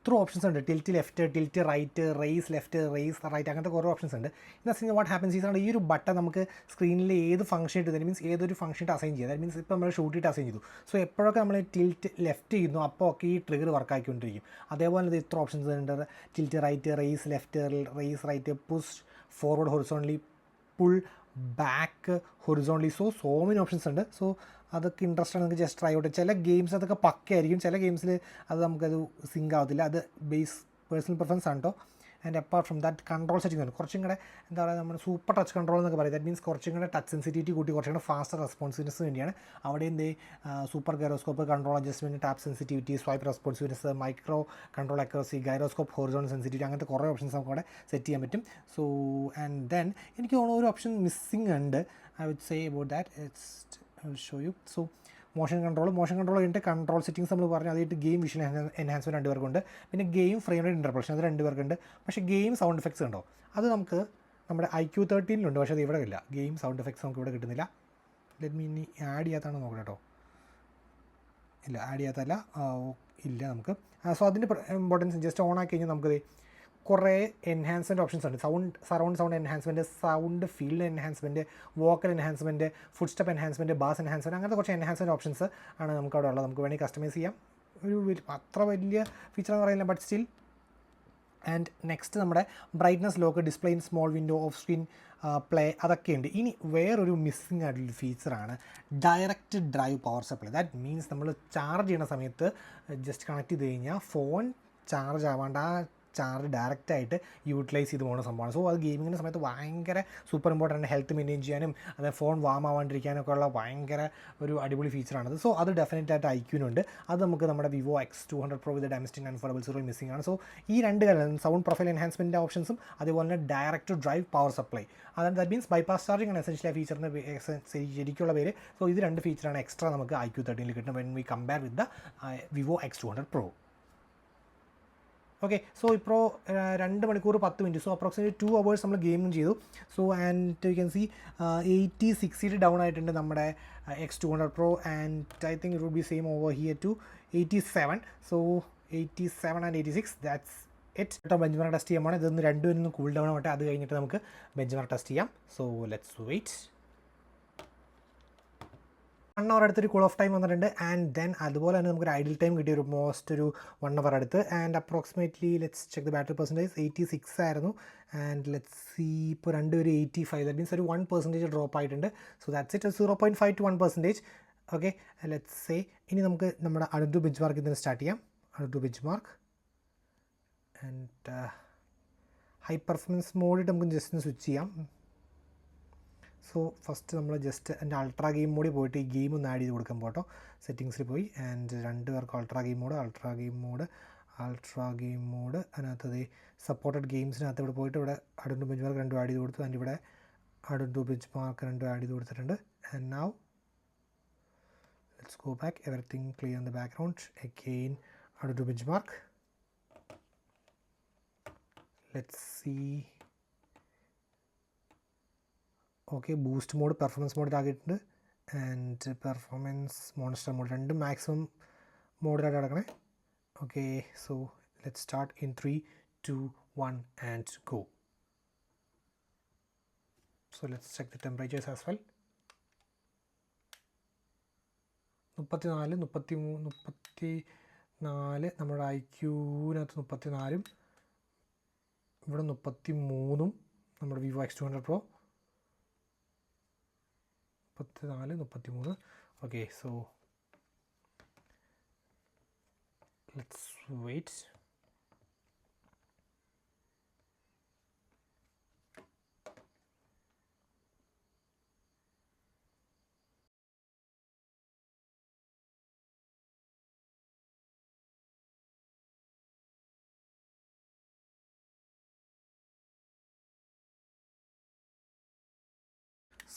ഇത്ര ഓപ്ഷൻസ് ഉണ്ട്. Tilt left, tilt right, raise left, raise right, അങ്ങനത്തെ കുറേ ഓപ്ഷൻസ് ഉണ്ട്. ഇന്ന് വെച്ചാൽ വാട്ട് ഹാപ്പൻസ് ഈസാണ് ഈ ഒരു ബട്ടൺ നമുക്ക് സ്ക്രീനിൽ ഏത് ഫംഗ്ഷൻ ഇട്ട്, ദാറ്റ് മീൻസ് ഏതൊരു ഫംഗ്ഷൻ ഇട്ട് അസൈൻ ചെയ്യുക. ദാറ്റ് മീൻസ് ഇപ്പോൾ നമ്മൾ ഷൂട്ട് ഇട്ട് അസൈൻ ചെയ്തു. സോ എപ്പോഴൊക്കെ നമ്മൾ ടിൽറ്റ് ലെഫ്റ്റ് ചെയ്യുന്നു അപ്പോൾ ഒക്കെ ഈ ട്രിഗർ വർക്ക് ആക്കിക്കൊണ്ടിരിക്കും. അതേപോലെ ഇത് ഇത്ര ഓപ്ഷൻസ് ഉണ്ട്. Tilt right, raise left, raise right, push forward horizontally, pull back horizontally. So many options ഉണ്ട്. സോ അതൊക്കെ ഇൻട്രസ്റ്റ് ആണ്, നിങ്ങൾക്ക് ജസ്റ്റ് ട്രൈ ഔട്ട്. ചില ഗെയിംസ് അതൊക്കെ പക്കയായിരിക്കും, ചില ഗെയിംസിൽ അത് നമുക്കത് സിങ്ക് ആവത്തില്ല. അത് ബേസ് പേഴ്സണൽ പ്രിഫറൻസ് ആണ് കേട്ടോ. And apart from that control setting ഉണ്ട് കുറച്ചും കൂടെ എന്താ പറയുക, നമ്മൾ സൂപ്പർ ടച്ച് കൺട്രോൾ എന്നൊക്കെ പറയും. ദാറ്റ് മീൻസ് കുറച്ചും കൂടെ ടച്ച് സെൻസിറ്റിവിറ്റി കൂട്ടി കുറച്ചും കൂടെ ഫാസ്റ്റർ റെസ്പോൺസിവ്നെസ് വേണ്ടിയാണ്. അവിടെ എന്ത് super gyroscope, control adjustment, tap sensitivity, swipe responsiveness, micro control accuracy, gyroscope, horizontal sensitivity, അങ്ങനത്തെ കുറേ ഓപ്ഷൻസ് നമുക്ക് അവിടെ സെറ്റ് ചെയ്യാൻ പറ്റും. സോ ആൻഡ് ദെൻ എനിക്ക് തോന്നുന്ന ഒരു ഓപ്ഷൻ മിസ്സിങ് ഉണ്ട്. I would say about that. It's I will show you. So motion control കഴിഞ്ഞിട്ട് കൺട്രോൾ സെറ്റിംഗ്സ് നമ്മൾ പറഞ്ഞു. അതായിട്ട് ഗെയിം വിഷ്വൽ എൻഹാൻസ്മെൻറ്റ് രണ്ടുപേർക്കുണ്ട്, പിന്നെ ഗെയിം ഫ്രെയിം റേറ്റ് ഇൻ്റർപ്രഷൻ അത് രണ്ടുപേർക്കുണ്ട്. പക്ഷേ ഗെയിം സൗണ്ട് എഫക്ട്സ് ഉണ്ടോ, അത് നമുക്ക് നമ്മുടെ IQ13 പക്ഷേ അത് ഇവിടെ ഇല്ല. ഗെയിം സൗണ്ട് എഫക്ട്സ് നമുക്ക് ഇവിടെ കിട്ടുന്നില്ല. ലെറ്റ് മീ ഇനി ആഡ് ചെയ്യാത്താണ് നോക്കണം കേട്ടോ. ഇല്ല, ആഡ് ചെയ്യാത്തല്ല, ഇല്ല നമുക്ക്. സോ അതിൻ്റെ ഇമ്പോർട്ടൻസ് ജസ്റ്റ് ഓൺ ആക്കി കഴിഞ്ഞാൽ നമുക്ക് കുറേ എൻഹാൻസ്മെൻറ്റ് ഓപ്ഷൻസ് ഉണ്ട്. Surround sound enhancement, sound field enhancement, vocal enhancement, footstep enhancement, bass enhancement, അങ്ങനത്തെ കുറച്ച് എൻഹാൻസ്മെൻറ്റ് ഓപ്ഷൻസ് ആണ് നമുക്ക് അവിടെ ഉള്ളത്. നമുക്ക് വേണമെങ്കിൽ കസ്റ്റമൈസ് ചെയ്യാം. അത്ര വലിയ ഫീച്ചർ എന്ന് പറയുന്നില്ല, ബട്ട് സ്റ്റിൽ. ആൻഡ് നെക്സ്റ്റ് നമ്മുടെ brightness lock, display in small window, off screen play, അതൊക്കെയുണ്ട്. ഇനി വേറൊരു മിസ്സിങ് ആയിട്ടുള്ളൊരു ഫീച്ചറാണ് direct drive power supply. That means നമ്മൾ ചാർജ് ചെയ്യുന്ന സമയത്ത് ജസ്റ്റ് കണക്ട് ചെയ്ത് കഴിഞ്ഞാൽ ഫോൺ ചാർജ് ആവാണ്ട് ആ ചാർജ് ഡയറക്റ്റായിട്ട് യൂട്ടിലൈസ് ചെയ്ത് പോകുന്ന സംഭവമാണ്. സോ അത് ഗെയിമിങ്ങിൻ്റെ സമയത്ത് ഭയങ്കര സൂപ്പർ ഇമ്പോർട്ടൻ്റ്, ഹെൽത്ത് മെയിൻറ്റെയിൻ ചെയ്യാനും അത് ഫോൺ വാം ആവാണ്ടിരിക്കാനൊക്കെ ഉള്ള ഭയങ്കര ഒരു അടിപൊളി ഫീച്ചറാണത്. സോ അത് ഡെഫിനറ്റായിട്ട് IQ-നുണ്ട്. അത് നമുക്ക് നമ്മുടെ Vivo X200 Pro with Dimensity 940 missing ആണ്. സോ ഈ രണ്ട് കാര്യം സൗണ്ട് പ്രൊഫൈൽ എൻഹാൻസ്മെൻറ്റിൻ്റെ ഓപ്ഷൻസും അതുപോലെ തന്നെ ഡയറക്റ്റ് ഡ്രൈവ് പവർ സപ്ലൈ, അതായത് ദാറ്റ് മീൻസ് ബൈപാസ് ചാർജിങ് ആണ് എസെൻഷ്യലി ആ ഫീച്ചറിൻ്റെ ശരിക്കുള്ള പേര്. സോ ഇത് രണ്ട് ഫീച്ചറാണ് എക്സ്ട്രാ നമുക്ക് IQ13 കിട്ടുന്നത് when we compare with the Vivo X200 Pro. Okay. So ഇപ്പോൾ 2 മണിക്കൂർ 10 മിനിറ്റ്, സോ അപ്രോക്സിമേറ്റ്ലി 2 hours നമ്മൾ ഗെയിമിങ് ചെയ്തു. So and you can see 80-60 down ആയിട്ടുണ്ട് നമ്മുടെ X200 Pro and I think it would be same over here to 87. സോ 87 and 86, that's it. കേട്ടോ, benchmark test ചെയ്യാൻ പോകണം. ഇതൊന്ന് രണ്ടുപേരും കൂൾ ഡൗൺ ആവട്ടെ, അത് കഴിഞ്ഞിട്ട് നമുക്ക് ബെഞ്ച് മാർക്ക് ടെസ്റ്റ് ചെയ്യാം. So let's wait. 1 hour അടുത്തൊരു കൂൾ ഓഫ് ടൈം വന്നിട്ടുണ്ട്. ആൻഡ് ദെൻ അതുപോലെ തന്നെ നമുക്കൊരു ഐഡിൽ ടൈം കിട്ടിയ ഒരു മോസ്റ്റ് ഒരു 1 hour അടുത്ത്. And approximately let's check the battery percentage 86 ആയിരുന്നു. ആൻഡ് ലെറ്റ്സ് സീ ഇപ്പോൾ രണ്ടുപേരും 85, ദാറ്റ് മീൻസ് ഒരു 1% ഡ്രോപ്പ് ആയിട്ടുണ്ട്. So that's it, 0.5 to 1%. Okay, let's say ഇനി നമുക്ക് നമ്മുടെ അടുത്ത ബെഞ്ച് മാർക്ക് ഇതിന് സ്റ്റാർട്ട് ചെയ്യാം. അടുത്ത benchmark and high performance മോഡിട്ട് നമുക്ക് ജസ്റ്റ് ഒന്ന് സ്വിച്ച് ചെയ്യാം. സോ ഫസ്റ്റ് നമ്മൾ ജസ്റ്റ് എൻ്റെ അൾട്രാ ഗെയിം മോഡിൽ പോയിട്ട് ഈ ഗെയിം ഒന്ന് ആഡ് ചെയ്ത് കൊടുക്കാൻ പോട്ടോ. സെറ്റിങ്സിൽ പോയി ആൻഡ് രണ്ട് പേർക്ക് അൾട്രാ ഗെയിം മോഡ് അതിനകത്തത് സപ്പോർട്ടഡ് ഗെയിംസിനകത്ത് ഇവിടെ പോയിട്ട് ഇവിടെ അടുത്ത ബെഞ്ച് മാർക്ക് 2 ആഡ് ചെയ്ത് കൊടുത്തു. ആൻഡ് ഇവിടെ അടുത്ത ബെഞ്ച് മാർക്ക് 2 ആഡ് ചെയ്ത് കൊടുത്തിട്ടുണ്ട്. And now let's go back, everything clear in the background. Again, how to do benchmark. Let's see. Okay, boost mode, performance mode ആക്കിയിട്ടുണ്ട്, ആൻഡ് പെർഫോമൻസ് മോൺസ്റ്റർ മോഡ് രണ്ടും maximum മോഡിലായിട്ട് കിടക്കണേ. Okay, so let start in 3, 2, 1 and go. So let's check the temperatures as well. 34, 34 നമ്മുടെ IQനകത്ത് 34, ഇവിടെ 33 നമ്മുടെ Vivo X200 Pro 34, 33. Okay, so let's wait.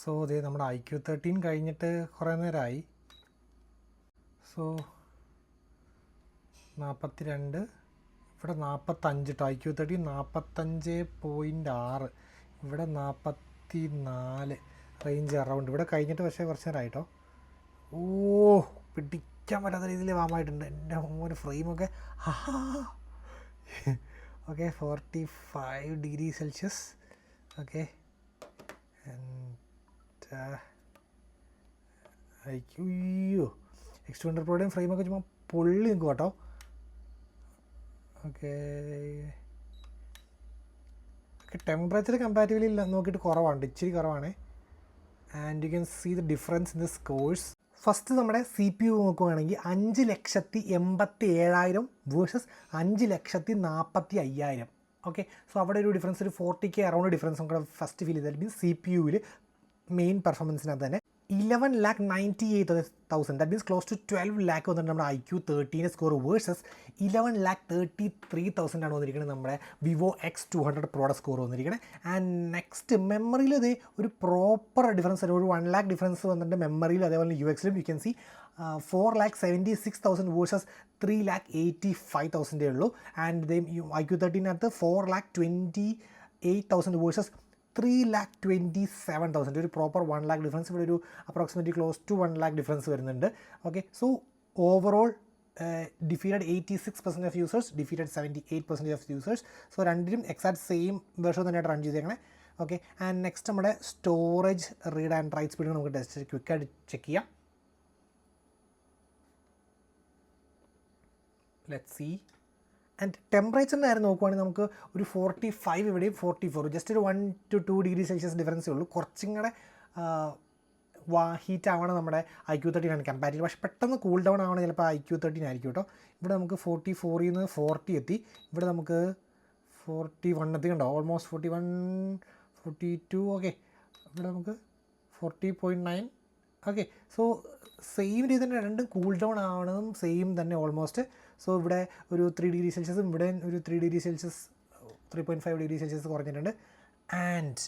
സോ ഇതേ നമ്മുടെ IQ13 കഴിഞ്ഞിട്ട് കുറേ നേരമായി. സോ 42, ഇവിടെ 45 കേട്ടോ. IQ13 45.6, ഇവിടെ 44 റേഞ്ച് അറൗണ്ട്. ഇവിടെ കഴിഞ്ഞിട്ട് പക്ഷേ കുറച്ച് നേരമായി കേട്ടോ. ഓ, പിടിക്കാൻ പറ്റാത്ത രീതിയിൽ വാമായിട്ടുണ്ട് എൻ്റെ ഒരു ഫ്രെയിമൊക്കെ. Okay, 45 degree Celsius. ഓക്കെ, അയ്യോ, X200 Proയുടെയും ഫ്രെയിമൊക്കെ ചുമ്മാ പൊള്ളി നിൽക്കും കേട്ടോ. ഓക്കെ, ടെമ്പറേച്ചർ കമ്പാരിറ്റീവ്ലി നോക്കിയിട്ട് കുറവാണ്, ഇച്ചിരി കുറവാണ്. And you can see the difference in the scores. First നമ്മുടെ CPU നോക്കുകയാണെങ്കിൽ 5,87,000 വേഴ്സസ് 5,45,000. ഓക്കെ, സോ അവിടെ ഒരു ഡിഫറൻസ്, ഒരു 40K അറൗണ്ട് ഡിഫറൻസ് നമുക്ക് ഫസ്റ്റ് ഫീൽ ചെയ്താൽ മീൻസ് CPU മെയിൻ പെർഫോമൻസിനകത്ത് തന്നെ 11,98,000, that means close to 12 lakh വന്നിട്ട് നമ്മുടെ IQ13 സ്കോർ വേഴ്സസ് 11,33,000 ആണ് വന്നിരിക്കുന്നത് നമ്മുടെ വിവോ X200 Proയുടെ സ്കോർ വന്നിരിക്കുന്നത്. ആൻഡ് നെക്സ്റ്റ് മെമ്മറിയിൽ അതേ ഒരു പ്രോപ്പർ ഡിഫറൻസ്, ഒരു 1 lakh ഡിഫറൻസ് വന്നിട്ട് മെമ്മറിയിൽ, അതേപോലെ UX-ലും യു ക്യാൻ സി 4,76,000 വേഴ്സസ് 3,85,000 ഉള്ളൂ. ആൻഡ് ഇതേ IQ13നകത്ത് 4,28,000 വേഴ്സസ് 3,27,000, ഒരു പ്രോപ്പർ 1 lakh ഡിഫറൻസ്. ഇവിടെ ഒരു approximately close to 1 lakh difference വരുന്നുണ്ട്. Okay, so overall defeated 86% of users, defeated 78% of users. So രണ്ടിലും എക്സാക്ട് സെയിം വേർഷൻ തന്നെയായിട്ട് റൺ ചെയ്തേക്കണേ. ഓക്കെ, ആൻഡ് നെക്സ്റ്റ് നമ്മുടെ storage read and write speed നമുക്ക് test ക്വിക്കായിട്ട് check ചെയ്യാം. Let's see. ആൻഡ് ടെമ്പറേച്ചറിൻ്റെ കാര്യം നോക്കുവാണെങ്കിൽ നമുക്ക് ഒരു 45 ഇവിടെയും 44, ജസ്റ്റ് ഒരു 1 to 2 ഡിഗ്രി സെൽഷ്യസ് ഡിഫറൻസേ ഉള്ളൂ. കുറച്ചും കൂടെ ഹീറ്റ് ആവണം നമ്മുടെ IQ13 ആണ് കമ്പാരിറ്റീവ്. പക്ഷേ പെട്ടെന്ന് കൂൾ ഡൗൺ ആവണം ചിലപ്പോൾ IQ13 ആയിരിക്കും കേട്ടോ. ഇവിടെ നമുക്ക് 44ൽ നിന്ന് 40 എത്തി, ഇവിടെ നമുക്ക് 41 എത്തിയുണ്ടോ, ഓൾമോസ്റ്റ് 41, 42. ഓക്കെ, ഇവിടെ നമുക്ക് 40.9. ഓക്കെ, സോ സെയിം രീതി തന്നെ രണ്ടും കൂൾ ഡൗൺ ആവണതും സെയിം തന്നെ ഓൾമോസ്റ്റ്. സോ ഇവിടെ ഒരു 3 ഡിഗ്രി സെൽഷ്യസും ഇവിടെ ഒരു 3 ഡിഗ്രി സെൽഷ്യസ്, 3.5 ഡിഗ്രി സെൽഷ്യസ് കുറഞ്ഞിട്ടുണ്ട്. ആൻഡ്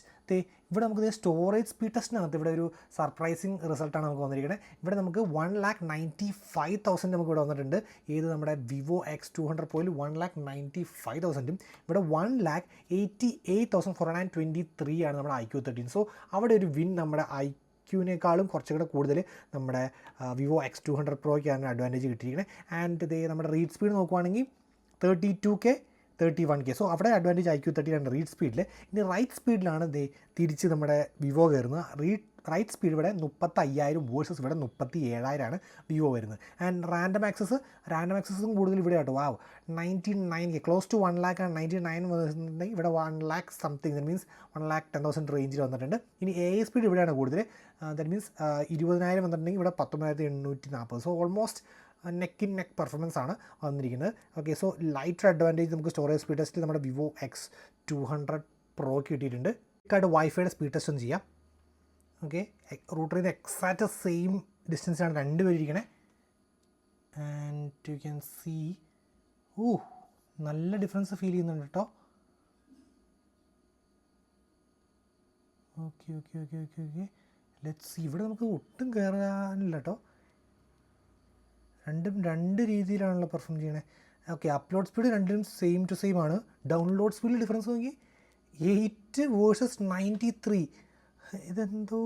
ഇവിടെ നമുക്ക് സ്റ്റോറേജ് സ്പീഡ് ടെസ്റ്റിനകത്ത് ഇവിടെ ഒരു സർപ്രൈസിങ് റിസൾട്ടാണ് നമുക്ക് വന്നിരിക്കുന്നത്. ഇവിടെ നമുക്ക് 1,95,000 നമുക്ക് ഇവിടെ വന്നിട്ടുണ്ട്. ഏത് നമ്മുടെ വിവോ X200 Proയിൽ 1,95,000, ഇവിടെ 1,88,423 ആണ് നമ്മുടെ IQ13. സോ അവിടെ ഒരു വിൻ നമ്മുടെ IQനേക്കാളും കുറച്ചുകൂടെ കൂടുതൽ നമ്മുടെ വിവോ X200 Proയ്ക്കാണ് അഡ്വാൻറ്റേജ് കിട്ടിയിരിക്കുന്നത്. ആൻഡ് ഇതേ നമ്മുടെ റീഡ് സ്പീഡ് നോക്കുവാണെങ്കിൽ 32K, 31K. സോ അവിടെ അഡ്വാൻറ്റേജ് IQ13 ആണ് റീഡ് സ്പീഡിൽ. ഇനി റൈറ്റ് സ്പീഡിലാണ് തിരിച്ച് നമ്മുടെ വിവോ കയറുന്നത്. റൈറ്റ് സ്പീഡ് ഇവിടെ 35,000 വേഴ്സസ് ഇവിടെ 37,000 ആണ് വിവോ വരുന്നത്. ആൻഡ് റാൻഡം ആക്സസും കൂടുതൽ ഇവിടെ ആട്ടോ. വാവ്, 99K, ക്ലോസ് ടു 1 lakh ആണ്. 99 വന്നിട്ടുണ്ടെങ്കിൽ ഇവിടെ 1 lakh സംതിങ്, ദറ്റ് മീൻസ് 1,10,000 റേഞ്ചിൽ വന്നിട്ടുണ്ട്. ഇനി AI സ്പീഡ് ഇവിടെയാണ് കൂടുതൽ, ദറ്റ് മീൻസ് 20,000 വന്നിട്ടുണ്ടെങ്കിൽ ഇവിടെ 19,840. So almost neck in neck performance ആണ് വന്നിരിക്കുന്നത്. ഓക്കെ, സോ ലൈറ്റർ അഡ്വാൻറ്റേജ് നമുക്ക് സ്റ്റോറേജ് സ്പീഡ് ടെസ്റ്റ് നമ്മുടെ വിവോ X200 Proക്ക് കിട്ടിയിട്ടുണ്ട്. ഇക്കായിട്ട് വൈഫൈയുടെ സ്പീഡ് ടെസ്റ്റ് ഒന്ന് ചെയ്യാം. ഓക്കെ, റൂട്ടറിൽ നിന്ന് എക്സാക്റ്റ് സെയിം ഡിസ്റ്റൻസിലാണ് രണ്ടുപേരും ഇരിക്കണേ. ആൻഡ് യു ക്യാൻ സീ, നല്ല ഡിഫറൻസ് ഫീൽ ചെയ്യുന്നുണ്ട് കേട്ടോ. Okay, let's see. ഇവിടെ നമുക്ക് ഒട്ടും കയറാനില്ല കേട്ടോ. രണ്ടും രണ്ട് രീതിയിലാണല്ലോ പെർഫോം ചെയ്യണേ. ഓക്കെ, അപ്ലോഡ് സ്പീഡ് രണ്ടിനും സെയിം ടു സെയിം ആണ്. ഡൗൺലോഡ് സ്പീഡിൽ ഡിഫറൻസ് നോക്കി 8 വേഴ്സസ് 93. ഇതെന്തോ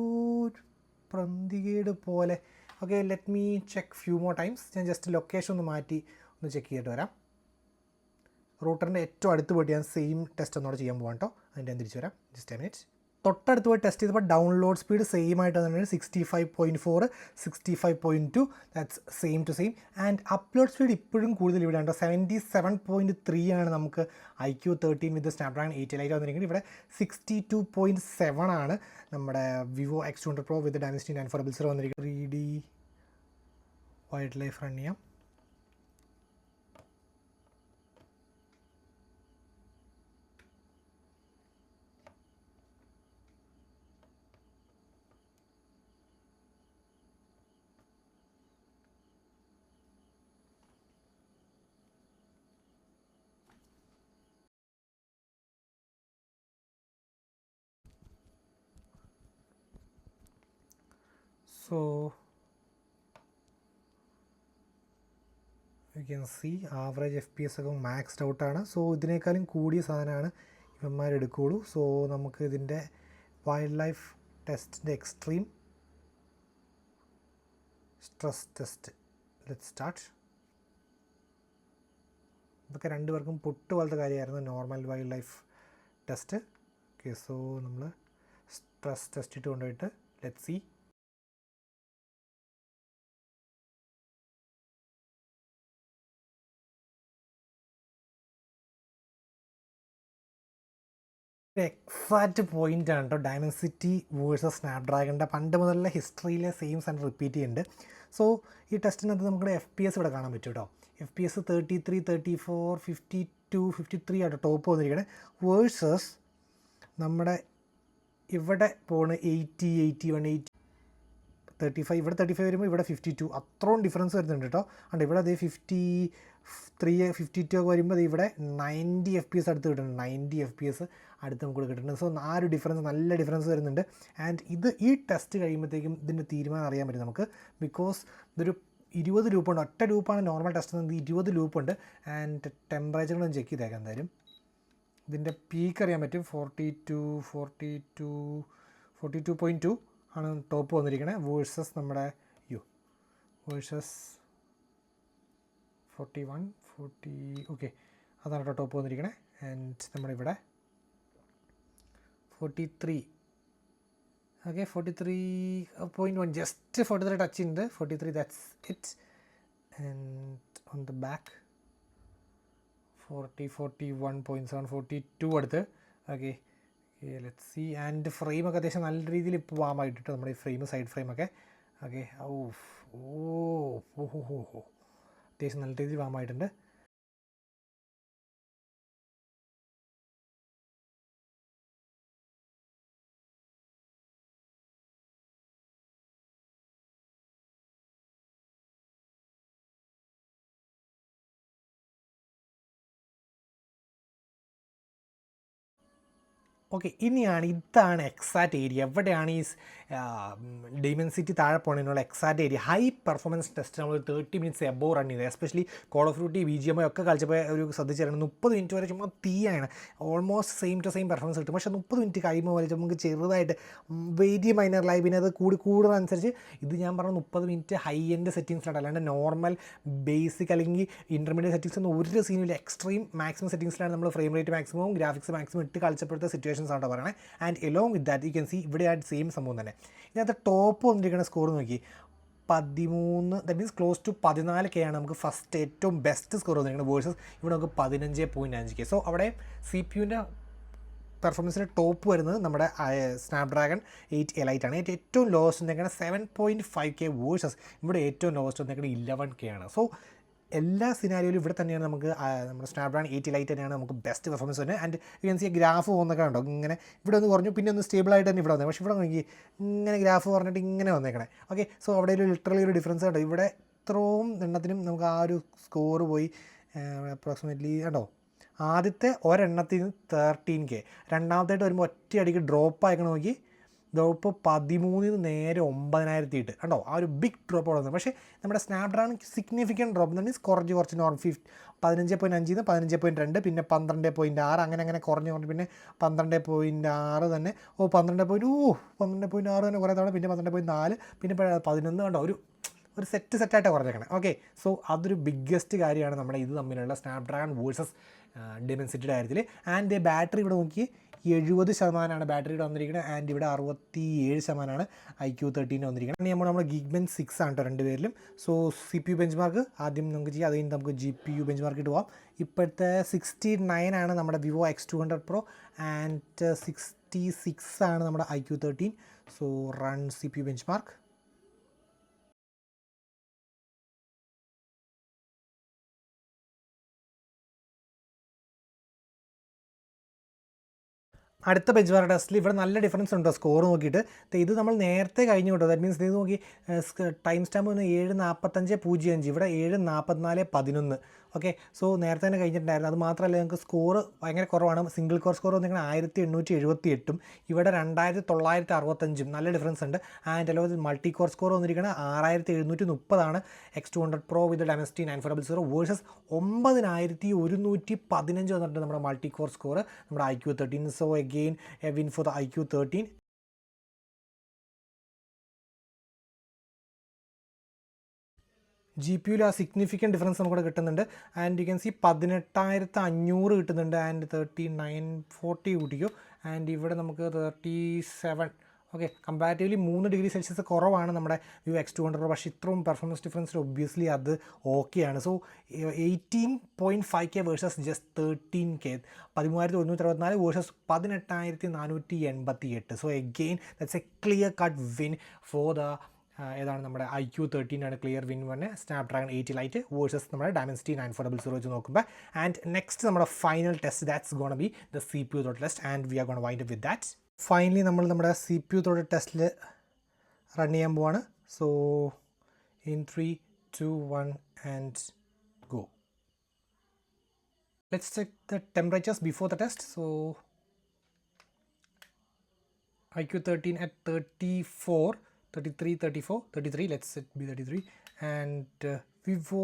പ്രന്തികേട് പോലെ. Okay, let me check few more times. ഞാൻ ജസ്റ്റ് ലൊക്കേഷൻ ഒന്ന് മാറ്റി ഒന്ന് ചെക്ക് ചെയ്തിട്ട് വരാം. റൂട്ടറിൻ്റെ ഏറ്റവും അടുത്ത് പോയിട്ട് ഞാൻ സെയിം ടെസ്റ്റ് ഒന്നോടെ ചെയ്യാൻ പോകാം കേട്ടോ. അതിൻ്റെ ഞാൻ തിരിച്ചു വരാം. Just A minute. തൊട്ടടുത്ത് പോയി ടെസ്റ്റ് ചെയ്തപ്പോൾ ഡൗൺലോഡ് സ്പീഡ് സെയിം ആയിട്ട് തന്നെ 65.4, 65.2, that's same to same. And upload speed ഇപ്പോഴും കൂടുതൽ ഇവിടെ ഉണ്ടോ. 77.3 ആണ് നമുക്ക് iQ13 വിത്ത് സ്നാപ്ഡ്രാഗൺ 8 ലൈറ്റ് വന്നിരിക്കുന്നത്. ഇവിടെ 62.7 ആണ് നമ്മുടെ വിവോ X200 Pro വിത്ത് ഡൈമൻസിറ്റി 9400 വന്നിരിക്കുന്നത്. 3D വൈൽഡ് ലൈഫ് റൺ ചെയ്യാം. So you can see average FPS ഒക്കെ മാക്സ്ഡ് ഔട്ടാണ്. സോ ഇതിനേക്കാളും കൂടിയ സാധനമാണ് ഇവന്മാരെടുക്കുകയുള്ളൂ. സോ നമുക്ക് ഇതിൻ്റെ വൈൽഡ് ലൈഫ് ടെസ്റ്റിൻ്റെ extreme stress test let start. ഇതൊക്കെ രണ്ടുപേർക്കും പൊട്ട് പോലത്തെ കാര്യമായിരുന്നു normal wild life test. Okay, so നമ്മൾ സ്ട്രെസ് ടെസ്റ്റ് ഇട്ട് കൊണ്ടുപോയിട്ട് ലെറ്റ് സി. എക്സാക്റ്റ് പോയിൻ്റ് ആണ് കേട്ടോ ഡൈമൻസിറ്റി വേഴ്സസ് സ്നാപ്ഡ്രാഗണിൻ്റെ പണ്ട് മുതലുള്ള ഹിസ്റ്ററിയിലെ സെയിം സാധനം റിപ്പീറ്റ് ചെയ്യുന്നുണ്ട്. സോ ഈ ടെസ്റ്റിനകത്ത് നമുക്ക് FPS ഇവിടെ കാണാൻ പറ്റും കേട്ടോ. FPS 33, 34, 52, 53 ആയിട്ട് ടോപ്പ് വന്നിരിക്കണേ. വേഴ്സസ് നമ്മുടെ ഇവിടെ പോണ 80, 81, 35. ഇവിടെ 35 വരുമ്പോൾ ഇവിടെ 52. അത്രയും ഡിഫറൻസ് വരുന്നുണ്ട് കേട്ടോ. അതുകൊണ്ട് ഇവിടെ അതേ 53, 52 ഒക്കെ വരുമ്പോൾ ഇവിടെ 90 FPS അടുത്ത് കിട്ടുന്നുണ്ട്. 90 FPS അടുത്ത് നമുക്ക് കിട്ടുന്നുണ്ട്. സോ ആ ഒരു ഡിഫറൻസ്, നല്ല ഡിഫറൻസ് വരുന്നുണ്ട്. ആൻഡ് ഈ ടെസ്റ്റ് കഴിയുമ്പോഴത്തേക്കും ഇതിൻ്റെ തീരുമാനം അറിയാൻ പറ്റും നമുക്ക്. ബിക്കോസ് ഇതൊരു 20 ലൂപ്പുണ്ട്. ഒറ്റ ലൂപ്പാണ് നോർമൽ ടെസ്റ്റ് എന്നത്. 20 ലൂപ്പുണ്ട്. ആൻഡ് ടെമ്പറേച്ചർ ഒന്ന് ചെക്ക് ചെയ്തേക്കാം എന്തായാലും. ഇതിൻ്റെ പീക്ക് അറിയാൻ പറ്റും. 42.2 ആണ് ടോപ്പ് വന്നിരിക്കണേ. വേഴ്സസ് നമ്മുടെ വേഴ്സസ് 41, 40. ഓക്കെ, അതാണ് കേട്ടോ ടോപ്പ് വന്നിരിക്കണേ. ആൻഡ് നമ്മളിവിടെ 43. ഓക്കെ, 43.1, ജസ്റ്റ് 43 ടച്ച് ഉണ്ട്. 43, that's it. And on the back 40, 41.7, 42 അടുത്ത്. Okay, let's C. ആൻഡ് ഫ്രെയിമൊക്കെ അത്യാവശ്യം നല്ല രീതിയിൽ ഇപ്പോൾ വാമായിട്ടിട്ട് നമ്മുടെ ഈ ഫ്രെയിം, സൈഡ് ഫ്രെയിമൊക്കെ. ഓക്കെ, അത്യാവശ്യം നല്ല രീതിയിൽ വാമായിട്ടുണ്ട്. ഓക്കെ, ഇതാണ് എക്സാക്റ്റ് ഏരിയ. എവിടെയാണ് ഈ ഡൈമൻസിറ്റി താഴെ പോകണതിനുള്ള exact area. High performance test നമ്മൾ 30 മിനിറ്റ്സ് എബോ റൺ ചെയ്തത്. Especially call of duty, BGMI ഒക്കെ കളിച്ചപ്പോൾ ഒരു ശ്രദ്ധിച്ചിരുന്നു. 30 മിനിറ്റ് വരെ ചുമ്മാ തീയാണ്. Almost same to same performance കിട്ടും. പക്ഷേ 30 മിനിറ്റ് കഴിയുമ്പോൾ വരെ നമുക്ക് ചെറുതായിട്ട് വെരി മൈനർ പിന്നെ അത് കൂടുന്നതനുസരിച്ച് ഇത് ഞാൻ പറഞ്ഞ 30 മിനിറ്റ് ഹൈ എൻഡ് സെറ്റിങ്സിലാണ്. അല്ലാണ്ട് നോർമൽ ബേസിക് അല്ലെങ്കിൽ ഇൻ്റർമീഡിയറ്റ് സെറ്റിങ്സ് ഒന്നും ഒരു സീനിൽ എക്സ്ട്രീം മാക്സിമം സെറ്റിങ്സിലാണ് നമ്മൾ frame rate maximum, graphics maximum ഇട്ട് കളിച്ചപ്പോഴത്തെ സിറ്റുവേഷൻസ് ആണ് പറയണേ. And along with that you can see ഇവിടെ ആയിട്ട് സെയിം സംഭവം തന്നെ. ഇതിനകത്ത് ടോപ്പ് വന്നിരിക്കുന്ന സ്കോർ നോക്കി 13, that means close to 14K ആണ് നമുക്ക് ഫസ്റ്റ് ഏറ്റവും ബെസ്റ്റ് സ്കോർ വന്നിരിക്കുന്നത്. വേഴ്സസ് ഇവിടെ നമുക്ക് 15.5K. സോ അവിടെ CPU-ൻ്റെ പെർഫോമൻസിൻ്റെ ടോപ്പ് വരുന്നത് നമ്മുടെ സ്നാപ്ഡ്രാഗൺ 8 എലൈറ്റ് ആണ്. ഏറ്റവും ലോവസ്റ്റ് വന്നേക്കുന്നത് 7.5K വേഴ്സസ് ഇവിടെ ഏറ്റവും ലോവസ്റ്റ് വന്നേക്കുന്നത് 11K ആണ്. സോ എല്ലാ സിനാരിയോയിലും ഇവിടെ തന്നെയാണ് നമുക്ക് നമ്മുടെ സ്നാപ്ഡ്രാഗൺ 8 ലൈറ്റ് തന്നെയാണ് നമുക്ക് ബെസ്റ്റ് പെർഫോമൻസ് തന്നെ. And you can see graph പോകുന്നൊക്കെ ഉണ്ടോ, ഇങ്ങനെ ഇവിടെ ഒന്ന് കുറഞ്ഞു പിന്നെ ഒന്ന് സ്റ്റേബിളായിട്ട് തന്നെ ഇവിടെ വന്നത്. പക്ഷേ ഇവിടെ നോക്കി ഇങ്ങനെ ഗ്രാഫ് പറഞ്ഞിട്ട് ഇങ്ങനെ വന്നേക്കണേ. ഓക്കെ, സോ അവിടെ ഒരു ലിറ്ററലി ഒരു ഡിഫറൻസ് കേട്ടോ. ഇവിടെ ഇത്രയും എണ്ണത്തിനും നമുക്ക് ആ ഒരു സ്കോർ പോയി അപ്രോക്സിമേറ്റ്ലി കേട്ടോ. ആദ്യത്തെ ഒരെണ്ണത്തിന് 13K, രണ്ടാമത്തായിട്ട് വരുമ്പോൾ ഒറ്റയടിക്ക് ഡ്രോപ്പ് ആയിക്കണം നോക്കി ഇപ്പോൾ 13 നേരെ 9,000 ഇട്ട് കണ്ടോ, ആ ഒരു ബിഗ് ഡ്രോപ്പ് അവിടെ വന്നത്. പക്ഷേ നമ്മുടെ സ്നാപ്ഡ്രാഗൺ സിഗ്നിഫിക്കൻറ്റ് ഡ്രോപ്പ് എന്ന് മീൻസ് കുറച്ച് 15.5 15.2 പിന്നെ 12.6 അങ്ങനെ കുറഞ്ഞ് പിന്നെ 12.6 തന്നെ 12.6 തന്നെ കുറേ തവണ, പിന്നെ 12.4 പിന്നെ 11 കണ്ടോ, ഒരു സെറ്റായിട്ടാണ് കുറഞ്ഞേക്കണം. ഓക്കെ, സോ അതൊരു ബിഗ്ഗസ്റ്റ് കാര്യമാണ് നമ്മുടെ ഇത് തമ്മിലുള്ള സ്നാപ്ഡ്രാഗൺ വേഴ്സസ് ഡിമെൻസിറ്റിയുടെ കാര്യത്തിൽ. ആൻഡ് ബാറ്ററി ഇവിടെ നോക്കി 70% ബാറ്ററിയുടെ വന്നിരിക്കുന്നത്, ആൻഡ് ഇവിടെ 67% iQ13 വന്നിരിക്കുന്നത്. നമ്മുടെ ഗീഗ്ബെഞ്ച് 6 ആണ് കേട്ടോ രണ്ടുപേരിലും. സോ CPU ബെഞ്ച് മാർക്ക് ആദ്യം നമുക്ക് ചെയ്യാം, അത് കഴിഞ്ഞ് നമുക്ക് GPU ബെഞ്ച് മാർക്ക് ഇട്ട് പോകാം. ഇപ്പോഴത്തെ 69 ആണ് നമ്മുടെ വിവോ X200 Pro ആൻഡ് 66 ആണ് നമ്മുടെ iQ13. So run CPU bench mark. അടുത്ത ബെഞ്ച് മാർക്ക് ടെസ്റ്റിൽ ഇവിടെ നല്ല ഡിഫറൻസ് ഉണ്ടോ സ്കോർ നോക്കിയിട്ട്. ഇത് നമ്മൾ നേരത്തെ കഴിഞ്ഞു കേട്ടോ. ദാറ്റ് മീൻസ് ഇത് നോക്കി ടൈം സ്റ്റാമ്പ് വന്ന് 7:45:05, ഇവിടെ 7:44:11. ഓക്കെ, സോ നേരത്തെ തന്നെ കഴിഞ്ഞിട്ടുണ്ടായിരുന്നു. അത് മാത്രമല്ല ഞങ്ങൾക്ക് സ്കോർ ഭയങ്കര കുറവാണ്. സിംഗിൾ കോർ സ്കോർ വന്നിരിക്കുന്നത് 1878, ഇവിടെ 2965. നല്ല ഡിഫറൻസ് ഉണ്ട്. And allow multi core score വന്നിരിക്കുന്നത് 6730 X200 Pro with Dimensity 9400 versus 9115 വന്നിട്ടുണ്ട് നമ്മുടെ മൾട്ടി കോർ സ്കോർ നമ്മുടെ iQ13. So again A win for the iQ13. GPUവിൽ ആ സിഗ്നിഫിക്കൻറ്റ് ഡിഫറൻസ് നമുക്കിവിടെ കിട്ടുന്നുണ്ട്. ആൻഡ് യു ക്യാൻ സി 18,500 കിട്ടുന്നുണ്ട്. ആൻഡ് 3940 കൂട്ടിക്കോ. ആൻഡ് ഇവിടെ നമുക്ക് 37. ഓക്കെ, കമ്പാരിറ്റീവ്ലി 3 ഡിഗ്രി സെൽഷ്യസ് കുറവാണ് നമ്മുടെ വിവോ X200. പക്ഷേ ഇത്രയും പെർഫോമൻസ് ഡിഫറൻസിൽ ഒബ്വിയസ്ലി അത് ഓക്കെയാണ്. So 18.5K versus just 13K, 13,164 versus 18,488. So again that's a clear cut win for the ഏതാണ് നമ്മുടെ iQ13 ആണ് ക്ലിയർ വിൻ വന്നെ. സ്നാപ്ഡ്രാഗൺ 8 ലൈറ്റ് വേഴ്സസ് നമ്മുടെ Dimensity 9400 വെച്ച് നോക്കുമ്പോൾ. ആൻഡ് നെക്സ്റ്റ് നമ്മുടെ final test that's gonna B the CPU തൊട്ട് test, and we are gonna wind up with that. Finally നമ്മൾ നമ്മുടെ CPU തൊട്ട് ടെസ്റ്റിൽ റൺ ചെയ്യാൻ പോവാണ്. So in 3, 2, 1 and go. Let's check the temperatures before the test. So iQ13 at 34, 33, 34, 33, let's set be 33, and Vivo,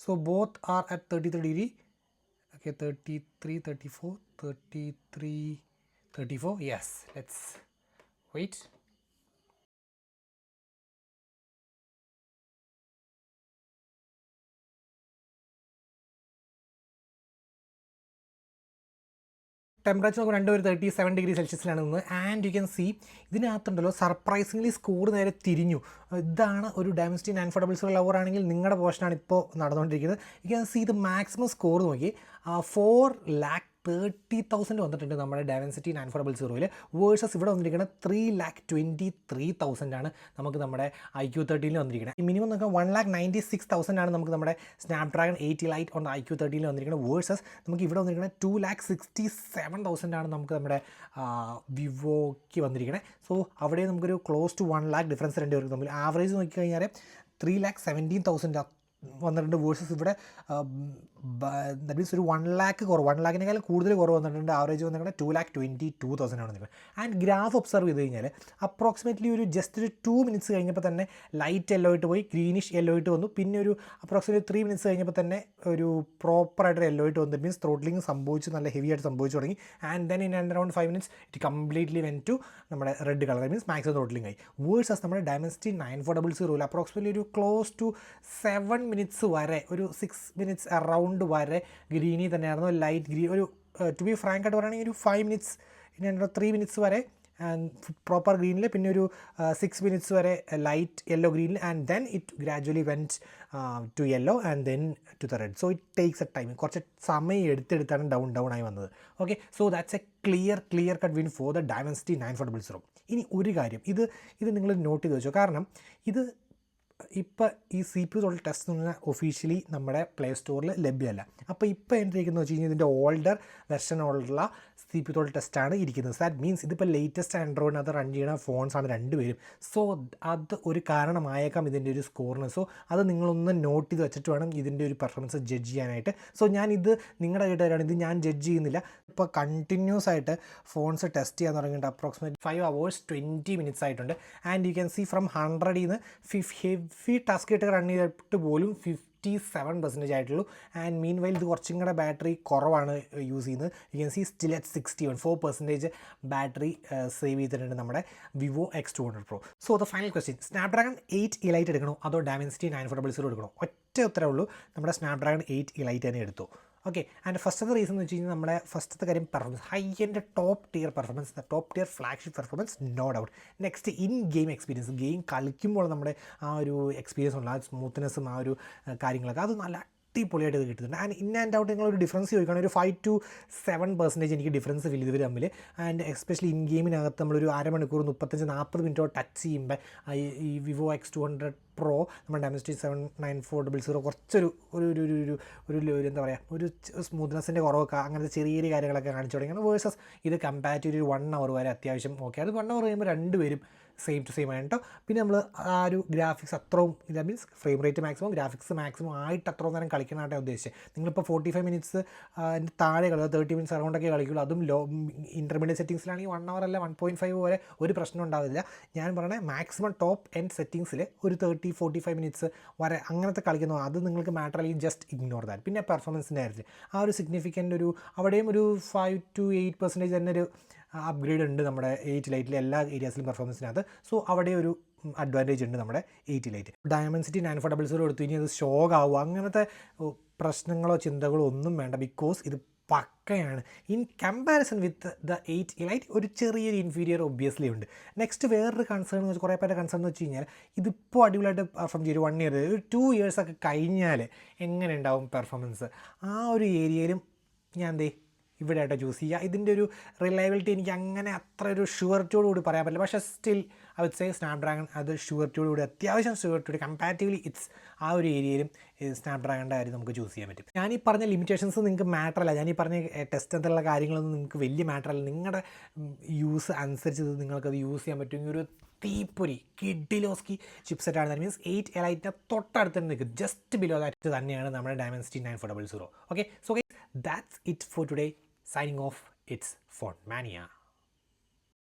so both are at 33 degree. Okay, 33, 34, 33, 34. Yes, let's wait. Temperature നമുക്ക് 37 degree സെൽഷ്യസിലാണ് നിന്ന്. And you can see ഇതിനകത്തുണ്ടല്ലോ surprisingly score നേരെ തിരിഞ്ഞു. ഇതാണ് ഒരു Dimensity 9400 lover ആണെങ്കിൽ നിങ്ങളുടെ പോർഷനാണ് ഇപ്പോൾ നടന്നുകൊണ്ടിരിക്കുന്നത്. യു ക്യാൻ സി ഇത് മാക്സിമം സ്കോർ നോക്കി 4,30,000 വന്നിട്ടുണ്ട് നമ്മുടെ Dimensity 9400 വേഴ്സസ് ഇവിടെ വന്നിരിക്കുന്നത് 3,23,000 ആണ് നമുക്ക് നമ്മുടെ iQ13 വന്നിരിക്കുന്നത്. മിനിമം നമുക്ക് 1,96,000 ആണ് നമുക്ക് നമ്മുടെ സ്നാപ്ഡ്രാഗൺ 8 ലൈറ്റ് ഓൺ iQ13 വന്നിരിക്കുന്നത് വേഴ്സസ് നമുക്ക് ഇവിടെ വന്നിരിക്കുന്നത് 2,67,000 ആണ് നമുക്ക് നമ്മുടെ വിവോയ്ക്ക് വന്നിരിക്കുന്നത്. സോ അവിടെ നമുക്കൊരു ക്ലോസ് ടു 1 lakh ഡിഫറൻസ് രണ്ടുപേർക്ക് തമ്മിൽ. ആവറേജ് നോക്കിക്കഴിഞ്ഞാൽ 3,17,000 വന്നിട്ടുണ്ട് വേഴ്സസ് ഇവിടെ ദാറ്റ് മീൻസ് ഒരു 1 lakh കുറവ്, 1 lakhനേക്കാൾ കൂടുതൽ കുറവ് വന്നിട്ടുണ്ട്. ആവറേജ് വന്നിട്ടുണ്ട് 2,22,000 ആണ് വന്നിരിക്കുന്നത്. ആൻഡ് ഗ്രാഫ് ഒബ്സർവ് ചെയ്ത് കഴിഞ്ഞാൽ അപ്രോക്സിമേറ്റ്ലി ഒരു ജസ്റ്റ് ഒരു 2 minutes കഴിഞ്ഞപ്പോൾ തന്നെ ലൈറ്റ് യെല്ലോ ആയിട്ട് പോയി, ഗ്രീനിഷ് യെല്ലോ ആയിട്ട് വന്നു. പിന്നെ ഒരു അപ്രോക്സിമേറ്റ്ലി 3 minutes കഴിഞ്ഞപ്പോൾ തന്നെ ഒരു പ്രോപ്പറായിട്ട് യെല്ലോ ആയിട്ട് വന്നു. മീൻസ് ത്രോട്ട്ലിംഗ് സംഭവിച്ചു, നല്ല ഹെവി ആയിട്ട് സംഭവിച്ചു തുടങ്ങി. And then in around 5 minutes it completely went to നമ്മുടെ red colour, means maximum throttling ആയി. വേഴ്സസ് നമ്മുടെ Dimensity 9400 അപ്രോക്സിമേറ്റ്ലി ഒരു ക്ലോസ് ടു 7 minutes വരെ, ഒരു 6 minutes അറൗണ്ട് വരെ ഗ്രീനി തന്നെയായിരുന്നു, ലൈറ്റ് ഗ്രീൻ. ഒരു ടു ബി ഫ്രാങ്ക് ആയിട്ട് പറയുകയാണെങ്കിൽ ഒരു 5 minutes, പിന്നെ 3 minutes വരെ പ്രോപ്പർ ഗ്രീനിൽ, പിന്നെ ഒരു 6 minutes വരെ ലൈറ്റ് യെല്ലോ ഗ്രീനിൽ. And then it gradually went to yellow and then to the red. So it takes a time, കുറച്ച് സമയം എടുത്താണ് ഡൗൺ ആയി വന്നത്. Okay, so that's a clear cut win for the Dimensity 9400. ഇനി ഒരു കാര്യം, ഇത് നിങ്ങൾ നോട്ട് ചെയ്ത് വെച്ചോ. കാരണം ഇത് ഇപ്പോൾ ഈ CPU തൊട്ട് ടെസ്റ്റ് എന്ന് പറഞ്ഞാൽ ഒഫീഷ്യലി നമ്മുടെ പ്ലേ സ്റ്റോറിൽ ലഭ്യമല്ല. അപ്പോൾ ഇപ്പോൾ എന്തിരിക്കുന്നത് വെച്ച് കഴിഞ്ഞാൽ ഇതിൻ്റെ ഓൾഡർ വെർഷനുള്ള CPU തോൾ ടെസ്റ്റാണ് ഇരിക്കുന്നത്. സോ ദാറ്റ് മീൻസ് ഇതിപ്പോൾ ലേറ്റസ്റ്റ് ആൻഡ്രോയിഡിനകത്ത് റൺ ചെയ്യുന്ന ഫോൺസാണ് രണ്ടുപേരും. സോ അത് ഒരു കാരണമായേക്കാം ഇതിൻ്റെ ഒരു സ്കോറിന്. സോ അത് നിങ്ങളൊന്ന് നോട്ട് ചെയ്ത് വെച്ചിട്ട് വേണം ഇതിൻ്റെ ഒരു പെർഫോമൻസ് ജഡ്ജ് ചെയ്യാനായിട്ട്. സോ ഞാനിത് നിങ്ങളുടെ കേട്ടുകാരാണ്, ഇത് ഞാൻ ജഡ്ജ് ചെയ്യുന്നില്ല. ഇപ്പോൾ കണ്ടിന്യൂസ് ആയിട്ട് ഫോൺസ് ടെസ്റ്റ് ചെയ്യാൻ തുടങ്ങിയിട്ട് അപ്രോക്സിമേറ്റ് 5 hours 20 minutes ആയിട്ടുണ്ട്. And you can see from 100 നിന്ന് ഹെവി ടാസ്ക് ആയിട്ട് റൺ ചെയ്തിട്ട് പോലും 57% ആയിട്ടുള്ളൂ. ആൻഡ് മീൻ വൈൽ ഇത് കുറച്ചും കൂടെ ബാറ്ററി കുറവാണ് യൂസ് ചെയ്യുന്നത്. You can see still at 4% battery save ചെയ്തിട്ടുണ്ട് നമ്മുടെ Vivo X200 Pro. So the final question, Snapdragon 8 Elite എടുക്കണോ അതോ Dimensity 9400 എടുക്കണോ? ഒറ്റ ഉത്തരവേ ഉള്ളൂ, നമ്മുടെ സ്നാപ്ഡ്രാഗൺ 8 Elite തന്നെ എടുത്തു. ഓക്കെ. ആൻഡ് ഫസ്റ്റത്തെ റീസൺ എന്ന് വെച്ച് കഴിഞ്ഞാൽ നമ്മുടെ ഫസ്റ്റത്തെ കാര്യം performance, high end top tier performance, top tier flagship performance, no doubt. Next in game experience, game കളിക്കുമ്പോൾ നമ്മുടെ ആ ഒരു എക്സ്പീരിയൻസ് ഉള്ള ആ സ്മൂത്ത്നെസ്സും ആ ഒരു കാര്യങ്ങളൊക്കെ അത് നല്ല അടിപൊളിയായിട്ട് ഇത് കിട്ടുന്നുണ്ട്. ആൻഡ് ഇൻ ആൻഡ് ഔട്ട് നിങ്ങളൊരു ഡിഫറൻസ് ചോദിക്കുകയാണെങ്കിൽ ഒരു 5 to 7% എനിക്ക് ഡിഫറൻസ് ഫീൽ ചെയ്ത് തമ്മിൽ. ആൻഡ് എസ്പെഷ്യലി ഇൻ ഗെയിമിനകത്ത് നമ്മളൊരു അരമണിക്കൂർ 35-40 മിനിറ്റോ ടച്ച് ചെയ്യുമ്പോൾ ഈ വിവോ X200 Pro നമ്മുടെ Dimensity 79400 കുറച്ചൊരു എന്താ പറയുക, ഒരു സ്മൂത്ത്നെസ്സിൻ്റെ കുറവൊക്കെ അങ്ങനത്തെ ചെറിയ ചെറിയ കാര്യങ്ങളൊക്കെ കാണിച്ചു തുടങ്ങിയാണ്. വേഴ്സസ് ഇത് കമ്പാരിറ്റീവ് 1 hour വരെ അത്യാവശ്യം ഓക്കെ. അത് 1 hour കഴിയുമ്പോൾ രണ്ടുപേരും സെയിം ടു സെയിം ആണ് കേട്ടോ. പിന്നെ നമ്മൾ ആ ഒരു ഗ്രാഫിക്സ് അത്രയും, ഇതാ means frame rate maximum, graphics maximum ആയിട്ട് അത്രയും നേരം കളിക്കാനായിട്ടാണ് ഉദ്ദേശിച്ചത്. നിങ്ങളിപ്പോൾ 45 minutes താഴെ കളിക്കുക, 30 minutes അറൗണ്ടൊക്കെ കളിക്കുള്ളൂ. അതും ഇൻ്റർമീഡിയറ്റ് സെറ്റിംഗ്സിലാണെങ്കിൽ 1 hour അല്ല 1.5 വരെ ഒരു പ്രശ്നം ഉണ്ടാവില്ല. ഞാൻ പറയണേ മാക്സിമം ടോപ്പ് എൻഡ് സെറ്റിംഗ്സിൽ ഒരു 30-45 minutes വരെ അങ്ങനത്തെ കളിക്കുന്നു. അത് നിങ്ങൾക്ക് മാറ്റർ അല്ലെങ്കിൽ ജസ്റ്റ് ഇഗ്നോർ ദാറ്റ്. പിന്നെ പെർഫോമൻസിൻ്റെ കാര്യത്തിൽ ആ ഒരു സിഗ്നിഫിക്കൻ്റ് ഒരു അവിടെയും ഒരു 5 to 8% തന്നെ ഒരു അപ്ഗ്രേഡ് ഉണ്ട് നമ്മുടെ 8 Liteൽ എല്ലാ ഏരിയാസിലും പെർഫോമൻസിനകത്ത്. സോ അവിടെ ഒരു അഡ്വാൻറ്റേജ് ഉണ്ട് നമ്മുടെ 8 Lite. Dimensity 9400 എടുത്തു കഴിഞ്ഞാൽ അത് ഷോക്കാവും, അങ്ങനത്തെ പ്രശ്നങ്ങളോ ചിന്തകളോ ഒന്നും വേണ്ട. ബിക്കോസ് ഇത് പക്കയാണ്. In comparison with the 8 Lite ഒരു ചെറിയൊരു ഇൻഫീരിയർ ഒബ്വിയസ്ലി ഉണ്ട്. നെക്സ്റ്റ് വേറൊരു കൺസേൺ എന്ന് വെച്ചാൽ കുറേ പേരുടെ കൺസേൺ എന്ന് വെച്ച് കഴിഞ്ഞാൽ ഇതിപ്പോൾ അടിപൊളിയായിട്ട് പെർഫോം ചെയ്യും. 1 year ഒരു 2 years ഒക്കെ കഴിഞ്ഞാൽ എങ്ങനെ ഉണ്ടാവും പെർഫോമൻസ്, ആ ഒരു ഏരിയയിലും ഞാൻ ഇവിടെ ആയിട്ട് ചൂസ് ചെയ്യുക. ഇതിൻ്റെ ഒരു റിലയബിലിറ്റി എനിക്ക് അങ്ങനെ അത്ര ഒരു ഷുവർറ്റിയോടുകൂടി പറയാൻ പറ്റില്ല. പക്ഷേ still I would say Snapdragon അത് ഷുവർറ്റിയോടുകൂടി, അത്യാവശ്യം ഷുവർറ്റിയോട് കമ്പാരിറ്റീവ്ലി ഇറ്റ്സ് ആ ഒരു ഏരിയയിലും സ്നാപ്ഡ്രാഗണിൻ്റെ കാര്യം നമുക്ക് ചൂസ് ചെയ്യാൻ പറ്റും. ഞാനീ പറഞ്ഞ ലിമിറ്റേഷൻസ് നിങ്ങൾക്ക് മാറ്റർ അല്ല, ഞാനീ പറഞ്ഞ ടെസ്റ്റ് എന്നുള്ള കാര്യങ്ങളൊന്നും നിങ്ങൾക്ക് വലിയ മാറ്റർ അല്ല. നിങ്ങളുടെ യൂസ് അനുസരിച്ച് നിങ്ങൾക്കത് യൂസ് ചെയ്യാൻ പറ്റുമെങ്കിൽ ഒരു തീപ്പൊരി കിഡിലോസ്കി ചിപ്സെറ്റാണ്. ദാറ്റ് മീൻസ് 8 Elite തൊട്ടടുത്ത് തന്നെ നിൽക്കും, ജസ്റ്റ് ബിലോ ദാറ്റ് തന്നെയാണ് നമ്മുടെ Dimensity 9400. Okay, so guys, that's it for today. Signing off, it's Phone Mania.